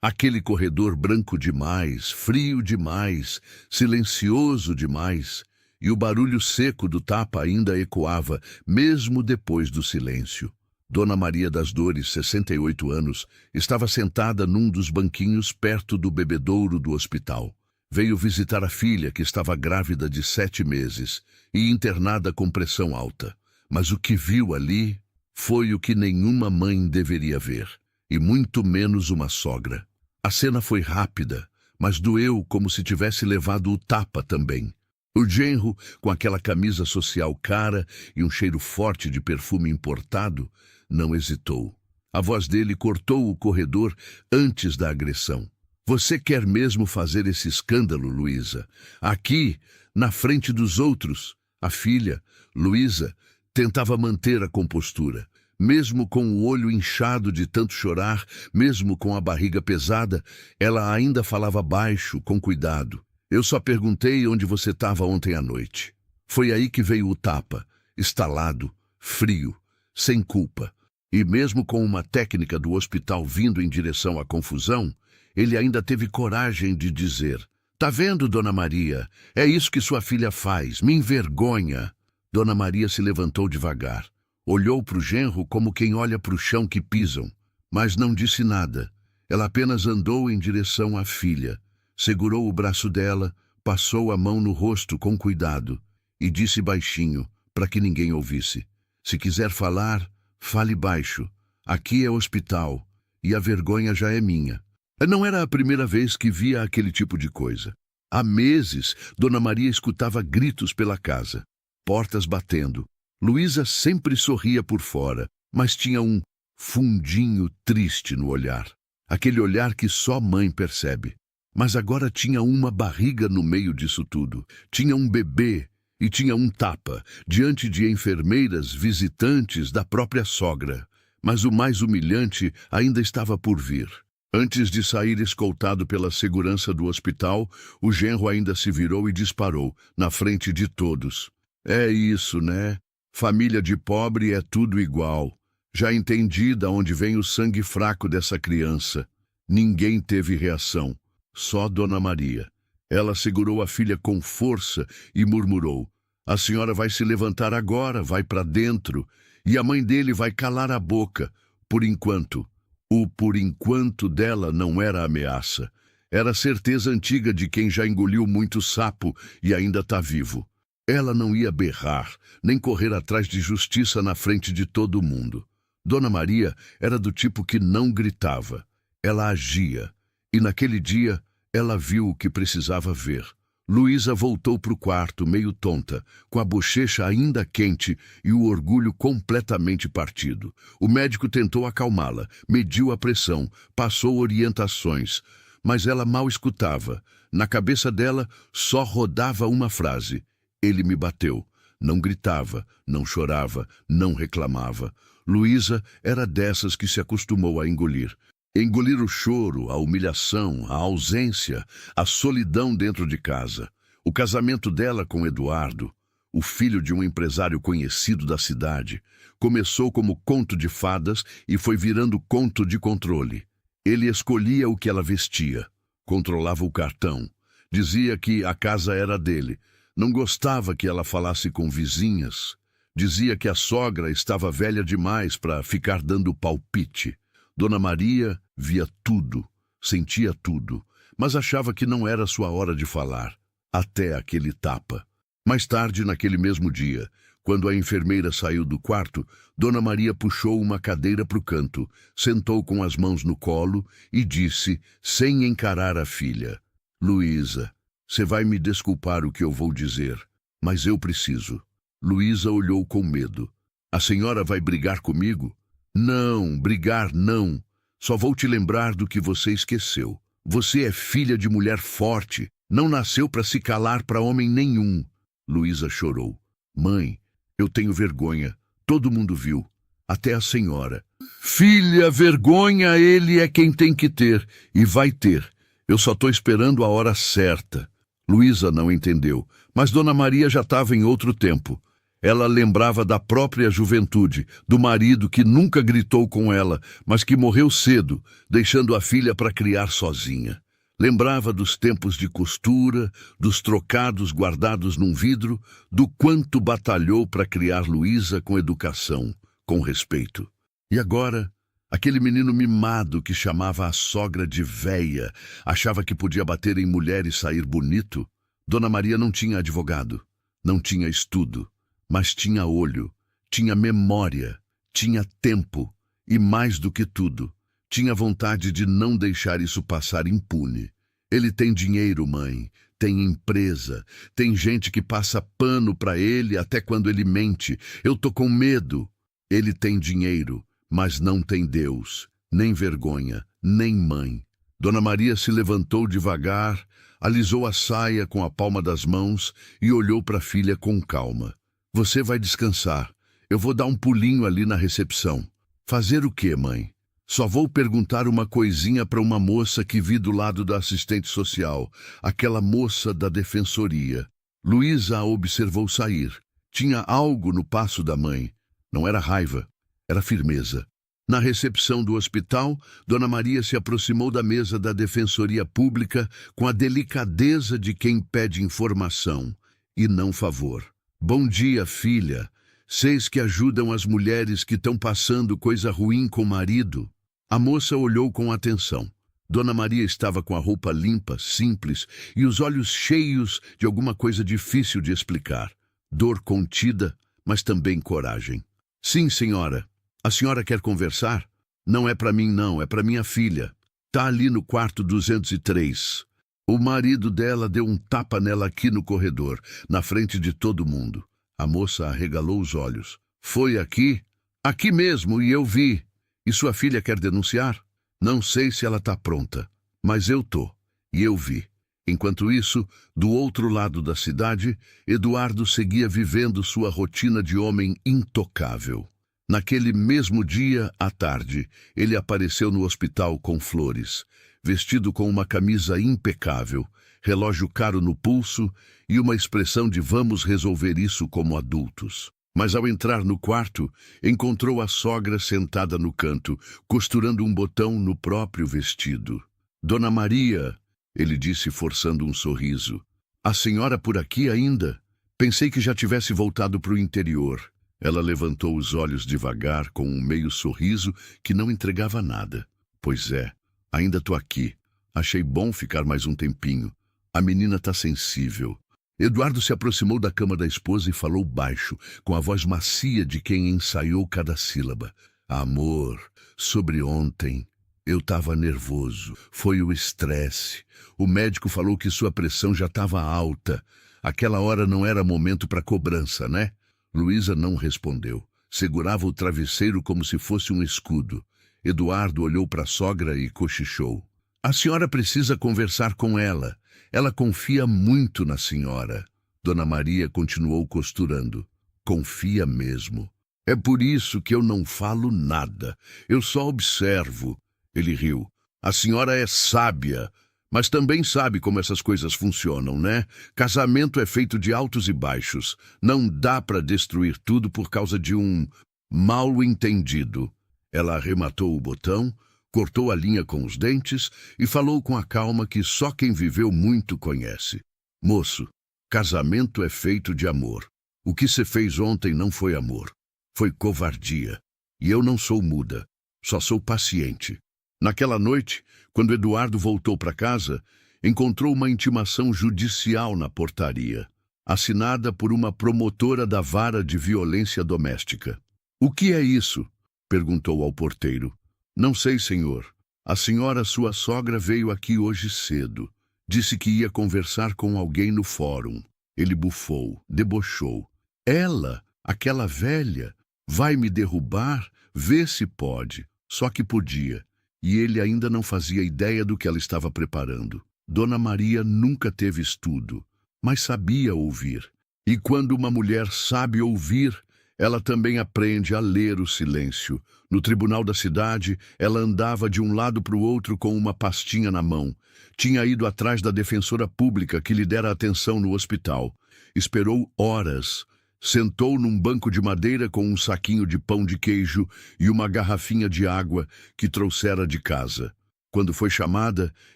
Aquele corredor branco demais, frio demais, silencioso demais, e o barulho seco do tapa ainda ecoava, mesmo depois do silêncio. Dona Maria das Dores, 68 anos, estava sentada num dos banquinhos perto do bebedouro do hospital. Veio visitar a filha, que estava grávida de 7 meses e internada com pressão alta. Mas o que viu ali foi o que nenhuma mãe deveria ver, e muito menos uma sogra. A cena foi rápida, mas doeu como se tivesse levado o tapa também. O genro, com aquela camisa social cara e um cheiro forte de perfume importado, não hesitou. A voz dele cortou o corredor antes da agressão. Você quer mesmo fazer esse escândalo, Luísa? Aqui, na frente dos outros? A filha, Luísa, tentava manter a compostura. Mesmo com o olho inchado de tanto chorar, mesmo com a barriga pesada, ela ainda falava baixo, com cuidado. Eu só perguntei onde você estava ontem à noite. Foi aí que veio o tapa, estalado, frio, sem culpa. E mesmo com uma técnica do hospital vindo em direção à confusão, ele ainda teve coragem de dizer: "Tá vendo, Dona Maria? É isso que sua filha faz, me envergonha." Dona Maria se levantou devagar. Olhou para o genro como quem olha para o chão que pisam, mas não disse nada. Ela apenas andou em direção à filha, segurou o braço dela, passou a mão no rosto com cuidado e disse baixinho, para que ninguém ouvisse: "Se quiser falar, fale baixo. Aqui é hospital e a vergonha já é minha." Não era a primeira vez que via aquele tipo de coisa. Há meses, Dona Maria escutava gritos pela casa, portas batendo. Luísa sempre sorria por fora, mas tinha um fundinho triste no olhar. Aquele olhar que só mãe percebe. Mas agora tinha uma barriga no meio disso tudo. Tinha um bebê e tinha um tapa, diante de enfermeiras visitantes da própria sogra. Mas o mais humilhante ainda estava por vir. Antes de sair escoltado pela segurança do hospital, o genro ainda se virou e disparou, na frente de todos: "É isso, né? Família de pobre é tudo igual. Já entendi de onde vem o sangue fraco dessa criança." Ninguém teve reação, só Dona Maria. Ela segurou a filha com força e murmurou: "A senhora vai se levantar agora, vai para dentro, e a mãe dele vai calar a boca, por enquanto." O por enquanto dela não era ameaça. Era certeza antiga de quem já engoliu muito sapo e ainda está vivo. Ela não ia berrar, nem correr atrás de justiça na frente de todo mundo. Dona Maria era do tipo que não gritava. Ela agia. E naquele dia, ela viu o que precisava ver. Luísa voltou para o quarto, meio tonta, com a bochecha ainda quente e o orgulho completamente partido. O médico tentou acalmá-la, mediu a pressão, passou orientações, mas ela mal escutava. Na cabeça dela, só rodava uma frase: "Ele me bateu." Não gritava, não chorava, não reclamava. Luísa era dessas que se acostumou a engolir. Engolir o choro, a humilhação, a ausência, a solidão dentro de casa. O casamento dela com Eduardo, o filho de um empresário conhecido da cidade, começou como conto de fadas e foi virando conto de controle. Ele escolhia o que ela vestia, controlava o cartão, dizia que a casa era dele, não gostava que ela falasse com vizinhas, dizia que a sogra estava velha demais para ficar dando palpite. Dona Maria via tudo, sentia tudo, mas achava que não era sua hora de falar, até aquele tapa. Mais tarde, naquele mesmo dia, quando a enfermeira saiu do quarto, Dona Maria puxou uma cadeira para o canto, sentou com as mãos no colo e disse, sem encarar a filha: "Luísa, você vai me desculpar o que eu vou dizer, mas eu preciso." Luísa olhou com medo. "A senhora vai brigar comigo?" "Não, brigar não. Só vou te lembrar do que você esqueceu. Você é filha de mulher forte, não nasceu para se calar para homem nenhum." Luísa chorou. "Mãe, eu tenho vergonha. Todo mundo viu. Até a senhora." "Filha, vergonha ele é quem tem que ter, e vai ter. Eu só estou esperando a hora certa." Luísa não entendeu, mas Dona Maria já estava em outro tempo. Ela lembrava da própria juventude, do marido que nunca gritou com ela, mas que morreu cedo, deixando a filha para criar sozinha. Lembrava dos tempos de costura, dos trocados guardados num vidro, do quanto batalhou para criar Luísa com educação, com respeito. E agora, aquele menino mimado que chamava a sogra de véia, achava que podia bater em mulher e sair bonito? Dona Maria não tinha advogado, não tinha estudo, mas tinha olho, tinha memória, tinha tempo e, mais do que tudo, tinha vontade de não deixar isso passar impune. Ele tem dinheiro, mãe, tem empresa, tem gente que passa pano para ele até quando ele mente. Eu tô com medo. Ele tem dinheiro, mas não tem Deus, nem vergonha, nem mãe. Dona Maria se levantou devagar, alisou a saia com a palma das mãos e olhou para a filha com calma. Você vai descansar. Eu vou dar um pulinho ali na recepção. Fazer o quê, mãe? Só vou perguntar uma coisinha para uma moça que vi do lado da assistente social, aquela moça da defensoria. Luísa a observou sair. Tinha algo no passo da mãe. Não era raiva, era firmeza. Na recepção do hospital, Dona Maria se aproximou da mesa da defensoria pública com a delicadeza de quem pede informação e não favor. Bom dia, filha. Vocês que ajudam as mulheres que estão passando coisa ruim com o marido? A moça olhou com atenção. Dona Maria estava com a roupa limpa, simples, e os olhos cheios de alguma coisa difícil de explicar. Dor contida, mas também coragem. Sim, senhora. A senhora quer conversar? Não é para mim, não, é para minha filha. Tá ali no quarto 203. O marido dela deu um tapa nela aqui no corredor, na frente de todo mundo. A moça arregalou os olhos. Foi aqui? Aqui mesmo, e eu vi. E sua filha quer denunciar? Não sei se ela tá pronta, mas eu tô. E eu vi. Enquanto isso, do outro lado da cidade, Eduardo seguia vivendo sua rotina de homem intocável. Naquele mesmo dia, à tarde, ele apareceu no hospital com flores, vestido com uma camisa impecável, relógio caro no pulso e uma expressão de vamos resolver isso como adultos. Mas ao entrar no quarto, encontrou a sogra sentada no canto, costurando um botão no próprio vestido. Dona Maria, ele disse forçando um sorriso. A senhora por aqui ainda? Pensei que já tivesse voltado para o interior. Ela levantou os olhos devagar com um meio sorriso que não entregava nada. Pois é, ainda tô aqui. Achei bom ficar mais um tempinho. A menina tá sensível. Eduardo se aproximou da cama da esposa e falou baixo, com a voz macia de quem ensaiou cada sílaba. Amor, sobre ontem, eu estava nervoso. Foi o estresse. O médico falou que sua pressão já estava alta. Aquela hora não era momento para cobrança, né? Luísa não respondeu. Segurava o travesseiro como se fosse um escudo. Eduardo olhou para a sogra e cochichou. A senhora precisa conversar com ela. Ela confia muito na senhora. Dona Maria continuou costurando. Confia mesmo. É por isso que eu não falo nada. Eu só observo. Ele riu. A senhora é sábia, mas também sabe como essas coisas funcionam, né? Casamento é feito de altos e baixos. Não dá para destruir tudo por causa de um mal-entendido. Ela arrematou o botão, cortou a linha com os dentes e falou com a calma que só quem viveu muito conhece. Moço, casamento é feito de amor. O que você fez ontem não foi amor. Foi covardia. E eu não sou muda. Só sou paciente. Naquela noite, quando Eduardo voltou para casa, encontrou uma intimação judicial na portaria, assinada por uma promotora da vara de violência doméstica. O que é isso? Perguntou ao porteiro. Não sei, senhor. A senhora, sua sogra, veio aqui hoje cedo. Disse que ia conversar com alguém no fórum. Ele bufou, debochou. Ela, aquela velha, vai me derrubar? Vê se pode. Só que podia. E ele ainda não fazia ideia do que ela estava preparando. Dona Maria nunca teve estudo, mas sabia ouvir. E quando uma mulher sabe ouvir, ela também aprende a ler o silêncio. No tribunal da cidade, ela andava de um lado para o outro com uma pastinha na mão. Tinha ido atrás da defensora pública que lhe dera atenção no hospital. Esperou horas, Sentou num banco de madeira com um saquinho de pão de queijo e uma garrafinha de água que trouxera de casa. Quando foi chamada,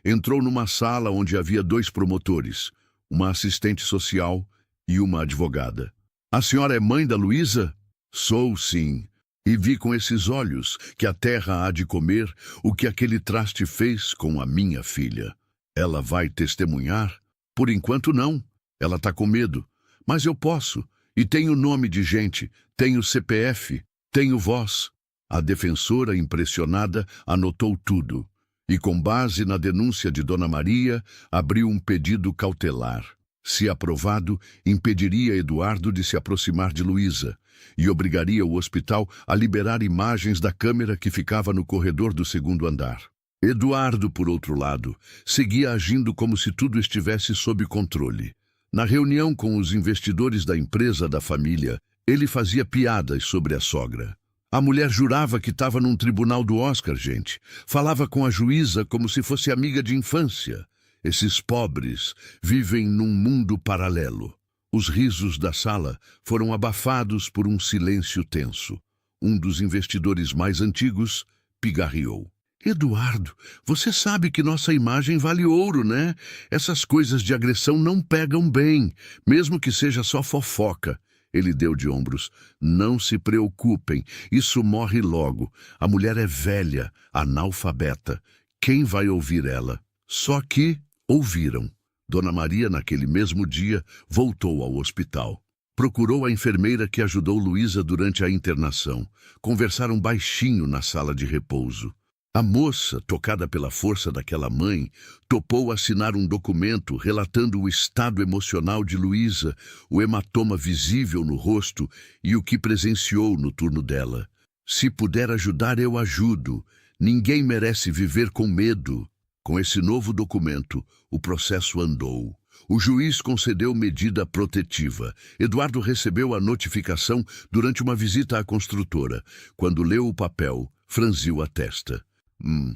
entrou numa sala onde havia 2 promotores, uma assistente social e uma advogada. A senhora é mãe da Luísa? Sou, sim. E vi com esses olhos que a terra há de comer o que aquele traste fez com a minha filha. Ela vai testemunhar? Por enquanto não. Ela está com medo. Mas eu posso. E tenho nome de gente, tenho CPF, tenho voz. A defensora, impressionada, anotou tudo. E com base na denúncia de Dona Maria, abriu um pedido cautelar. Se aprovado, impediria Eduardo de se aproximar de Luísa e obrigaria o hospital a liberar imagens da câmera que ficava no corredor do 2º andar. Eduardo, por outro lado, seguia agindo como se tudo estivesse sob controle. Na reunião com os investidores da empresa da família, ele fazia piadas sobre a sogra. A mulher jurava que estava num tribunal do Oscar, gente. Falava com a juíza como se fosse amiga de infância. Esses pobres vivem num mundo paralelo. Os risos da sala foram abafados por um silêncio tenso. Um dos investidores mais antigos pigarreou. Eduardo, você sabe que nossa imagem vale ouro, né? Essas coisas de agressão não pegam bem, mesmo que seja só fofoca. Ele deu de ombros. Não se preocupem, isso morre logo. A mulher é velha, analfabeta. Quem vai ouvir ela? Só que ouviram. Dona Maria, naquele mesmo dia, voltou ao hospital. Procurou a enfermeira que ajudou Luísa durante a internação. Conversaram baixinho na sala de repouso. A moça, tocada pela força daquela mãe, topou assinar um documento relatando o estado emocional de Luísa, o hematoma visível no rosto e o que presenciou no turno dela. Se puder ajudar, eu ajudo. Ninguém merece viver com medo. Com esse novo documento, o processo andou. O juiz concedeu medida protetiva. Eduardo recebeu a notificação durante uma visita à construtora. Quando leu o papel, franziu a testa.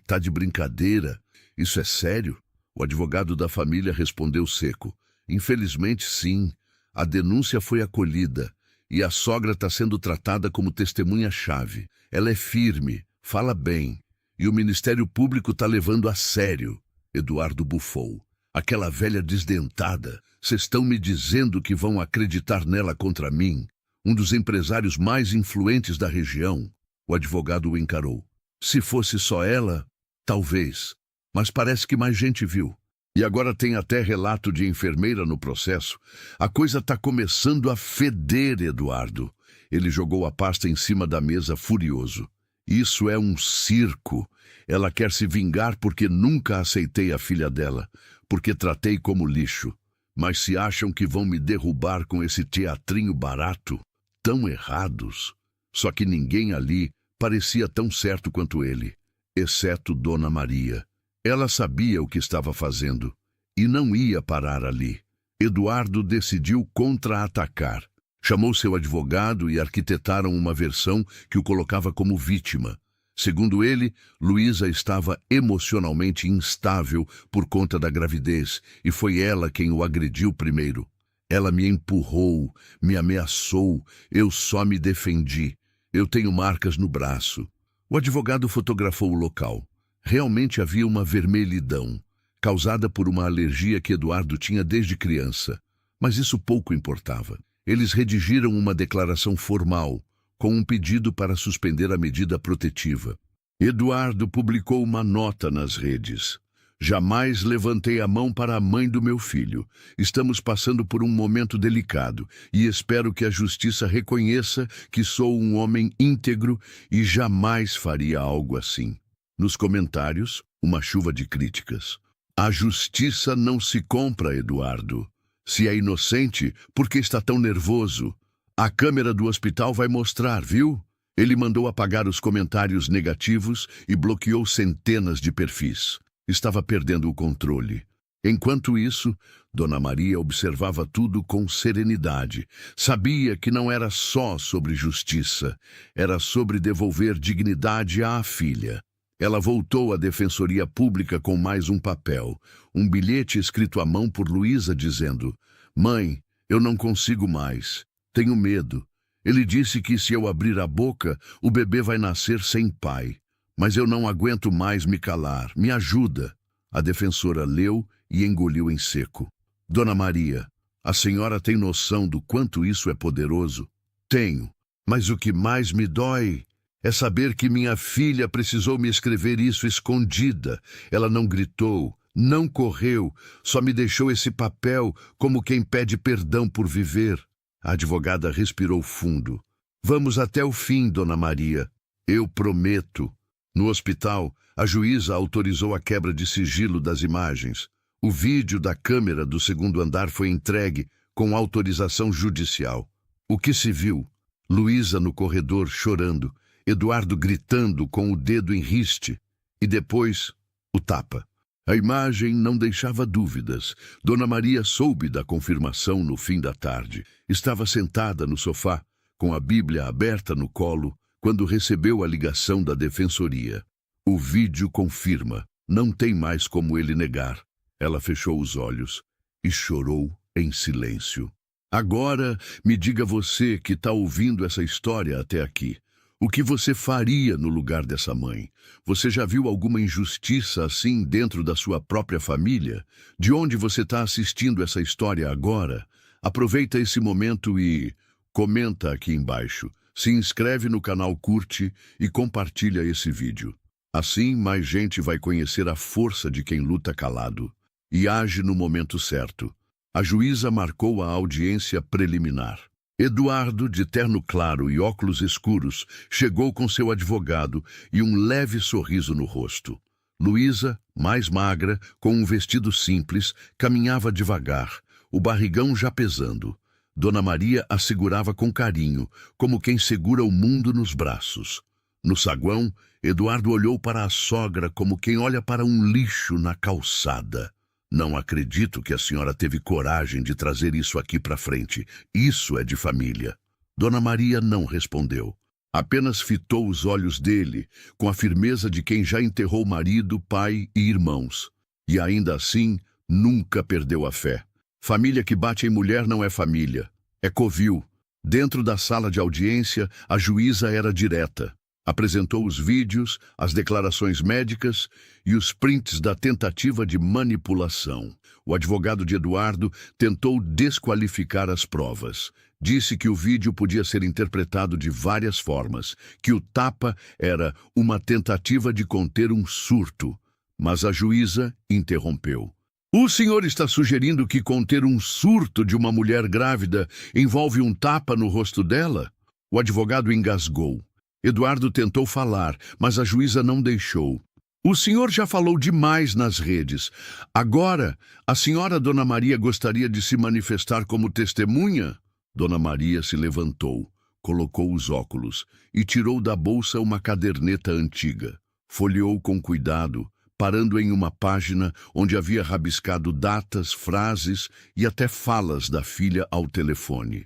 Tá de brincadeira? Isso é sério? O advogado da família respondeu seco. Infelizmente, sim. A denúncia foi acolhida e a sogra está sendo tratada como testemunha-chave. Ela é firme, fala bem e o Ministério Público está levando a sério. Eduardo bufou. Aquela velha desdentada. Vocês estão me dizendo que vão acreditar nela contra mim? Um dos empresários mais influentes da região. O advogado o encarou. Se fosse só ela, talvez, mas parece que mais gente viu. E agora tem até relato de enfermeira no processo. A coisa está começando a feder, Eduardo. Ele jogou a pasta em cima da mesa, furioso. Isso é um circo. Ela quer se vingar porque nunca aceitei a filha dela, porque tratei como lixo. Mas se acham que vão me derrubar com esse teatrinho barato, tão errados. Só que ninguém ali parecia tão certo quanto ele, exceto Dona Maria. Ela sabia o que estava fazendo e não ia parar ali. Eduardo decidiu contra-atacar. Chamou seu advogado e arquitetaram uma versão que o colocava como vítima. Segundo ele, Luísa estava emocionalmente instável por conta da gravidez e foi ela quem o agrediu primeiro. Ela me empurrou, me ameaçou, eu só me defendi. Eu tenho marcas no braço. O advogado fotografou o local. Realmente havia uma vermelhidão, causada por uma alergia que Eduardo tinha desde criança. Mas isso pouco importava. Eles redigiram uma declaração formal, com um pedido para suspender a medida protetiva. Eduardo publicou uma nota nas redes. Jamais levantei a mão para a mãe do meu filho. Estamos passando por um momento delicado e espero que a justiça reconheça que sou um homem íntegro e jamais faria algo assim. Nos comentários, uma chuva de críticas. A justiça não se compra, Eduardo. Se é inocente, por que está tão nervoso? A câmera do hospital vai mostrar, viu? Ele mandou apagar os comentários negativos e bloqueou centenas de perfis. Estava perdendo o controle. Enquanto isso, Dona Maria observava tudo com serenidade. Sabia que não era só sobre justiça, era sobre devolver dignidade à filha. Ela voltou à Defensoria Pública com mais um papel, um bilhete escrito à mão por Luísa dizendo: "Mãe, eu não consigo mais. Tenho medo. Ele disse que se eu abrir a boca, o bebê vai nascer sem pai. Mas eu não aguento mais me calar. Me ajuda. A defensora leu e engoliu em seco. Dona Maria, a senhora tem noção do quanto isso é poderoso? Tenho. Mas o que mais me dói é saber que minha filha precisou me escrever isso escondida. Ela não gritou, não correu, só me deixou esse papel como quem pede perdão por viver. A advogada respirou fundo. Vamos até o fim, Dona Maria. Eu prometo. No hospital, a juíza autorizou a quebra de sigilo das imagens. O vídeo da câmera do segundo andar foi entregue com autorização judicial. O que se viu? Luísa no corredor chorando, Eduardo gritando com o dedo em riste, e depois o tapa. A imagem não deixava dúvidas. Dona Maria soube da confirmação no fim da tarde. Estava sentada no sofá, com a Bíblia aberta no colo, quando recebeu a ligação da defensoria. O vídeo confirma. Não tem mais como ele negar. Ela fechou os olhos e chorou em silêncio. Agora, me diga você que está ouvindo essa história até aqui. O que você faria no lugar dessa mãe? Você já viu alguma injustiça assim dentro da sua própria família? De onde você está assistindo essa história agora? Aproveita esse momento e comenta aqui embaixo. Se inscreve no canal, curte e compartilha esse vídeo. Assim, mais gente vai conhecer a força de quem luta calado e age no momento certo. A juíza marcou a audiência preliminar. Eduardo, de terno claro e óculos escuros, chegou com seu advogado e um leve sorriso no rosto. Luísa, mais magra, com um vestido simples, caminhava devagar, o barrigão já pesando. Dona Maria a segurava com carinho, como quem segura o mundo nos braços. No saguão, Eduardo olhou para a sogra como quem olha para um lixo na calçada. Não acredito que a senhora teve coragem de trazer isso aqui para frente. Isso é de família. Dona Maria não respondeu. Apenas fitou os olhos dele, com a firmeza de quem já enterrou marido, pai e irmãos. E ainda assim, nunca perdeu a fé. Família que bate em mulher não é família, é covil. Dentro da sala de audiência, a juíza era direta. Apresentou os vídeos, as declarações médicas e os prints da tentativa de manipulação. O advogado de Eduardo tentou desqualificar as provas. Disse que o vídeo podia ser interpretado de várias formas, que o tapa era uma tentativa de conter um surto. Mas a juíza interrompeu. O senhor está sugerindo que conter um surto de uma mulher grávida envolve um tapa no rosto dela? O advogado engasgou. Eduardo tentou falar, mas a juíza não deixou. O senhor já falou demais nas redes. Agora, a senhora Dona Maria gostaria de se manifestar como testemunha? Dona Maria se levantou, colocou os óculos e tirou da bolsa uma caderneta antiga. Folheou com cuidado, parando em uma página onde havia rabiscado datas, frases e até falas da filha ao telefone.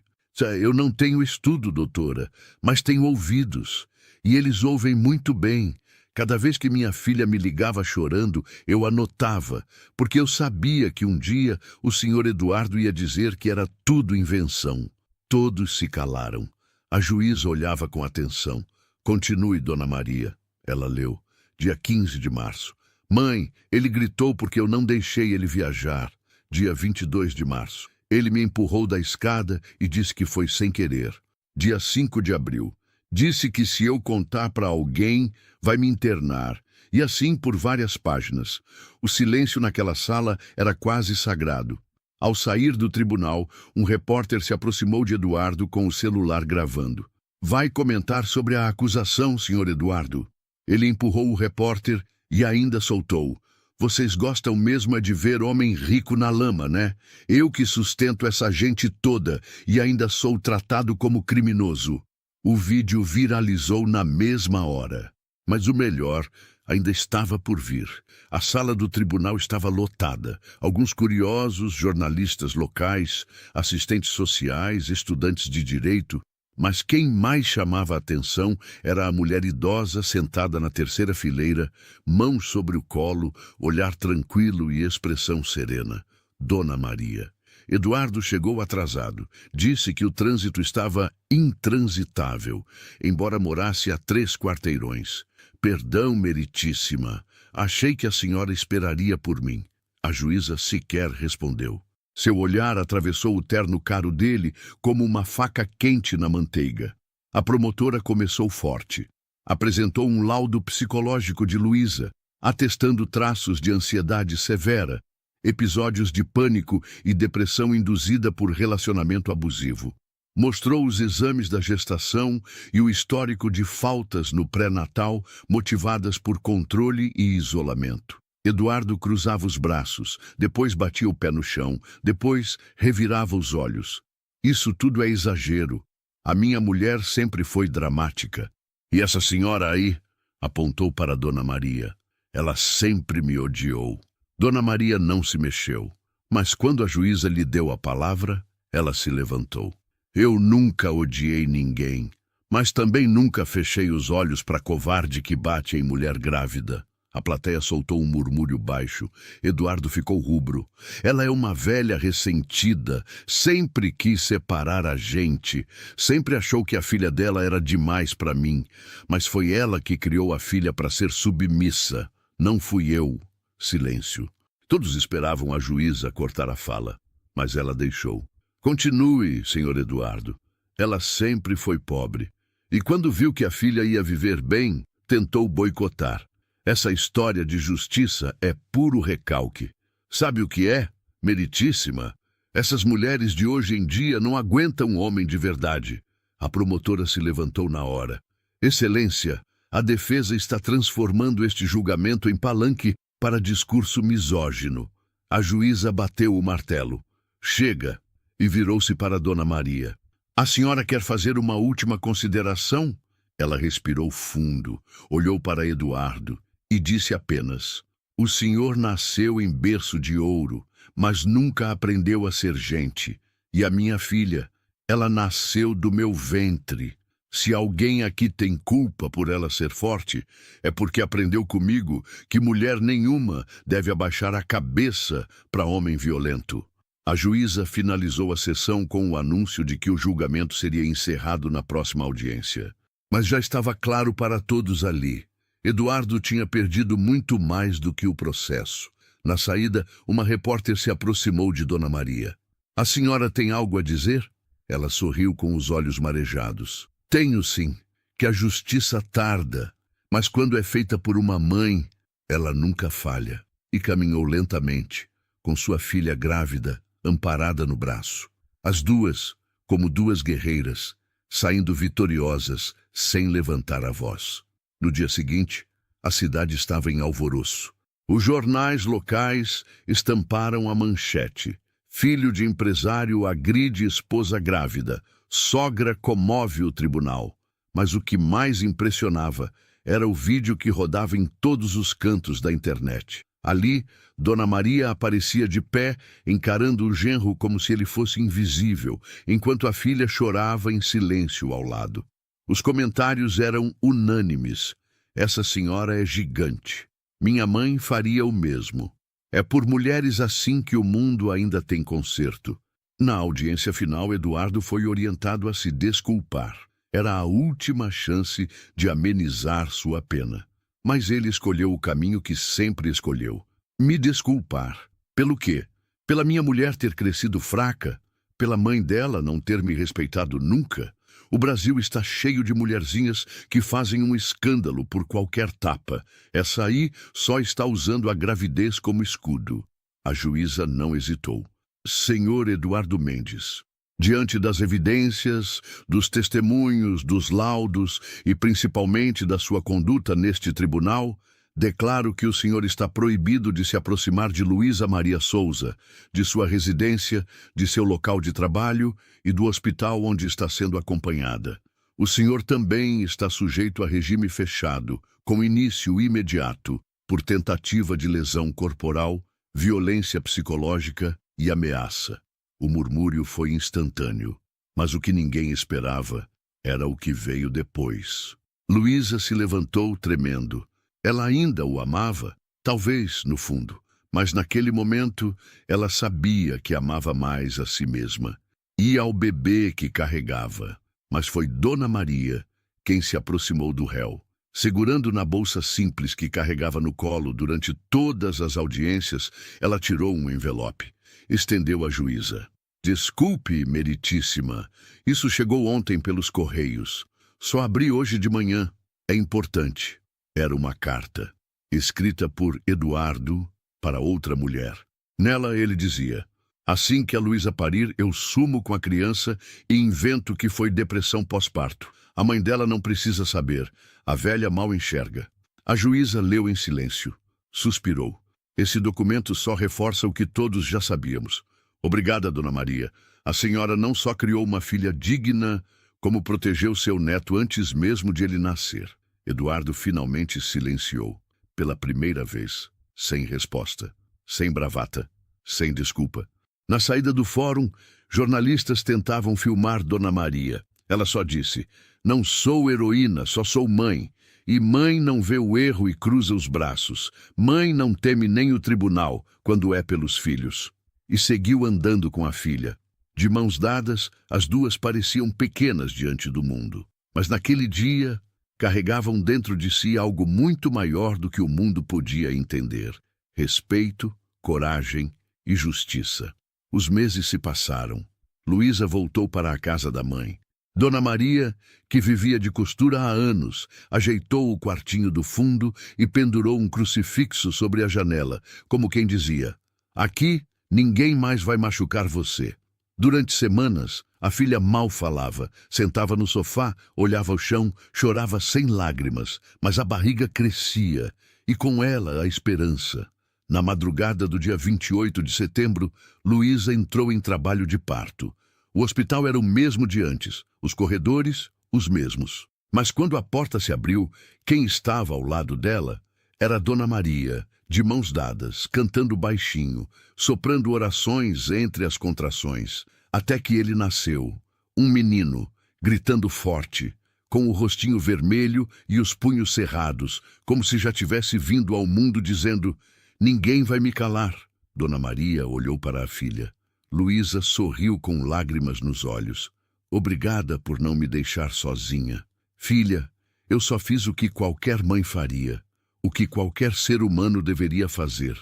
Eu não tenho estudo, doutora, mas tenho ouvidos. E eles ouvem muito bem. Cada vez que minha filha me ligava chorando, eu anotava, porque eu sabia que um dia o senhor Eduardo ia dizer que era tudo invenção. Todos se calaram. A juíza olhava com atenção. Continue, Dona Maria. Ela leu. Dia 15 de março. Mãe, ele gritou porque eu não deixei ele viajar. Dia 22 de março. Ele me empurrou da escada e disse que foi sem querer. Dia 5 de abril. Disse que se eu contar para alguém, vai me internar. E assim por várias páginas. O silêncio naquela sala era quase sagrado. Ao sair do tribunal, um repórter se aproximou de Eduardo com o celular gravando. Vai comentar sobre a acusação, senhor Eduardo. Ele empurrou o repórter e ainda soltou. Vocês gostam mesmo é de ver homem rico na lama, né? Eu que sustento essa gente toda e ainda sou tratado como criminoso. O vídeo viralizou na mesma hora. Mas o melhor ainda estava por vir. A sala do tribunal estava lotada. Alguns curiosos, jornalistas locais, assistentes sociais, estudantes de direito. Mas quem mais chamava a atenção era a mulher idosa sentada na terceira fileira, mãos sobre o colo, olhar tranquilo e expressão serena. Dona Maria. Eduardo chegou atrasado. Disse que o trânsito estava intransitável, embora morasse a 3 quarteirões. Perdão, meritíssima. Achei que a senhora esperaria por mim. A juíza sequer respondeu. Seu olhar atravessou o terno caro dele como uma faca quente na manteiga. A promotora começou forte. Apresentou um laudo psicológico de Luísa, atestando traços de ansiedade severa, episódios de pânico e depressão induzida por relacionamento abusivo. Mostrou os exames da gestação e o histórico de faltas no pré-natal motivadas por controle e isolamento. Eduardo cruzava os braços, depois batia o pé no chão, depois revirava os olhos. Isso tudo é exagero. A minha mulher sempre foi dramática. E essa senhora aí, apontou para Dona Maria. Ela sempre me odiou. Dona Maria não se mexeu, mas quando a juíza lhe deu a palavra, ela se levantou. Eu nunca odiei ninguém, mas também nunca fechei os olhos para covarde que bate em mulher grávida. A plateia soltou um murmúrio baixo. Eduardo ficou rubro. Ela é uma velha ressentida, sempre quis separar a gente, sempre achou que a filha dela era demais para mim, mas foi ela que criou a filha para ser submissa, não fui eu. Silêncio. Todos esperavam a juíza cortar a fala, mas ela deixou. Continue, senhor Eduardo. Ela sempre foi pobre, e quando viu que a filha ia viver bem, tentou boicotar. Essa história de justiça é puro recalque. Sabe o que é? Meritíssima. Essas mulheres de hoje em dia não aguentam um homem de verdade. A promotora se levantou na hora. Excelência, a defesa está transformando este julgamento em palanque para discurso misógino. A juíza bateu o martelo. Chega, e virou-se para Dona Maria. A senhora quer fazer uma última consideração? Ela respirou fundo, olhou para Eduardo e disse apenas: o senhor nasceu em berço de ouro, mas nunca aprendeu a ser gente. E a minha filha, ela nasceu do meu ventre. Se alguém aqui tem culpa por ela ser forte, é porque aprendeu comigo que mulher nenhuma deve abaixar a cabeça para homem violento. A juíza finalizou a sessão com o anúncio de que o julgamento seria encerrado na próxima audiência. Mas já estava claro para todos ali. Eduardo tinha perdido muito mais do que o processo. Na saída, uma repórter se aproximou de Dona Maria. A senhora tem algo a dizer? Ela sorriu com os olhos marejados. Tenho sim, que a justiça tarda, mas quando é feita por uma mãe, ela nunca falha. E caminhou lentamente, com sua filha grávida, amparada no braço. As duas, como duas guerreiras, saindo vitoriosas, sem levantar a voz. No dia seguinte, a cidade estava em alvoroço. Os jornais locais estamparam a manchete. Filho de empresário agride esposa grávida. Sogra comove o tribunal. Mas o que mais impressionava era o vídeo que rodava em todos os cantos da internet. Ali, Dona Maria aparecia de pé, encarando o genro como se ele fosse invisível, enquanto a filha chorava em silêncio ao lado. Os comentários eram unânimes. Essa senhora é gigante. Minha mãe faria o mesmo. É por mulheres assim que o mundo ainda tem conserto. Na audiência final, Eduardo foi orientado a se desculpar. Era a última chance de amenizar sua pena. Mas ele escolheu o caminho que sempre escolheu. Me desculpar. Pelo quê? Pela minha mulher ter crescido fraca? Pela mãe dela não ter me respeitado nunca? O Brasil está cheio de mulherzinhas que fazem um escândalo por qualquer tapa. Essa aí só está usando a gravidez como escudo. A juíza não hesitou. Senhor Eduardo Mendes, diante das evidências, dos testemunhos, dos laudos e principalmente da sua conduta neste tribunal, declaro que o senhor está proibido de se aproximar de Luísa Maria Souza, de sua residência, de seu local de trabalho e do hospital onde está sendo acompanhada. O senhor também está sujeito a regime fechado, com início imediato, por tentativa de lesão corporal, violência psicológica e ameaça. O murmúrio foi instantâneo, mas o que ninguém esperava era o que veio depois. Luísa se levantou tremendo. Ela ainda o amava, talvez, no fundo, Mas naquele momento ela sabia que amava mais a si mesma e ao bebê que carregava. Mas foi Dona Maria quem se aproximou do réu. Segurando na bolsa simples que carregava no colo durante todas as audiências, ela tirou um envelope. Estendeu à juíza. Desculpe, meritíssima, isso chegou ontem pelos correios. Só abri hoje de manhã. É importante. Era uma carta, escrita por Eduardo para outra mulher. Nela ele dizia: assim que a Luísa parir, eu sumo com a criança e invento que foi depressão pós-parto. A mãe dela não precisa saber. A velha mal enxerga. A juíza leu em silêncio. Suspirou. Esse documento só reforça o que todos já sabíamos. Obrigada, Dona Maria. A senhora não só criou uma filha digna, como protegeu seu neto antes mesmo de ele nascer. Eduardo finalmente silenciou. Pela primeira vez. Sem resposta. Sem bravata. Sem desculpa. Na saída do fórum, jornalistas tentavam filmar Dona Maria. Ela só disse: não sou heroína, só sou mãe. E mãe não vê o erro e cruza os braços. Mãe não teme nem o tribunal, quando é pelos filhos. E seguiu andando com a filha. De mãos dadas, as duas pareciam pequenas diante do mundo. Mas naquele dia, carregavam dentro de si algo muito maior do que o mundo podia entender. Respeito, coragem e justiça. Os meses se passaram. Luísa voltou para a casa da mãe. Dona Maria, que vivia de costura há anos, ajeitou o quartinho do fundo e pendurou um crucifixo sobre a janela, como quem dizia: aqui ninguém mais vai machucar você. Durante semanas, a filha mal falava, sentava no sofá, olhava o chão, chorava sem lágrimas, mas a barriga crescia, e com ela a esperança. Na madrugada do dia 28 de setembro, Luísa entrou em trabalho de parto. O hospital era o mesmo de antes, os corredores, os mesmos. Mas quando a porta se abriu, quem estava ao lado dela era Dona Maria, de mãos dadas, cantando baixinho, soprando orações entre as contrações, até que ele nasceu, um menino, gritando forte, com o rostinho vermelho e os punhos cerrados, como se já tivesse vindo ao mundo dizendo: ninguém vai me calar. Dona Maria olhou para a filha. Luísa sorriu com lágrimas nos olhos. Obrigada por não me deixar sozinha. Filha, eu só fiz o que qualquer mãe faria, o que qualquer ser humano deveria fazer.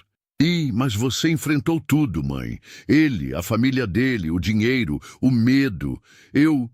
Mas você enfrentou tudo, mãe. Ele, a família dele, o dinheiro, o medo. Eu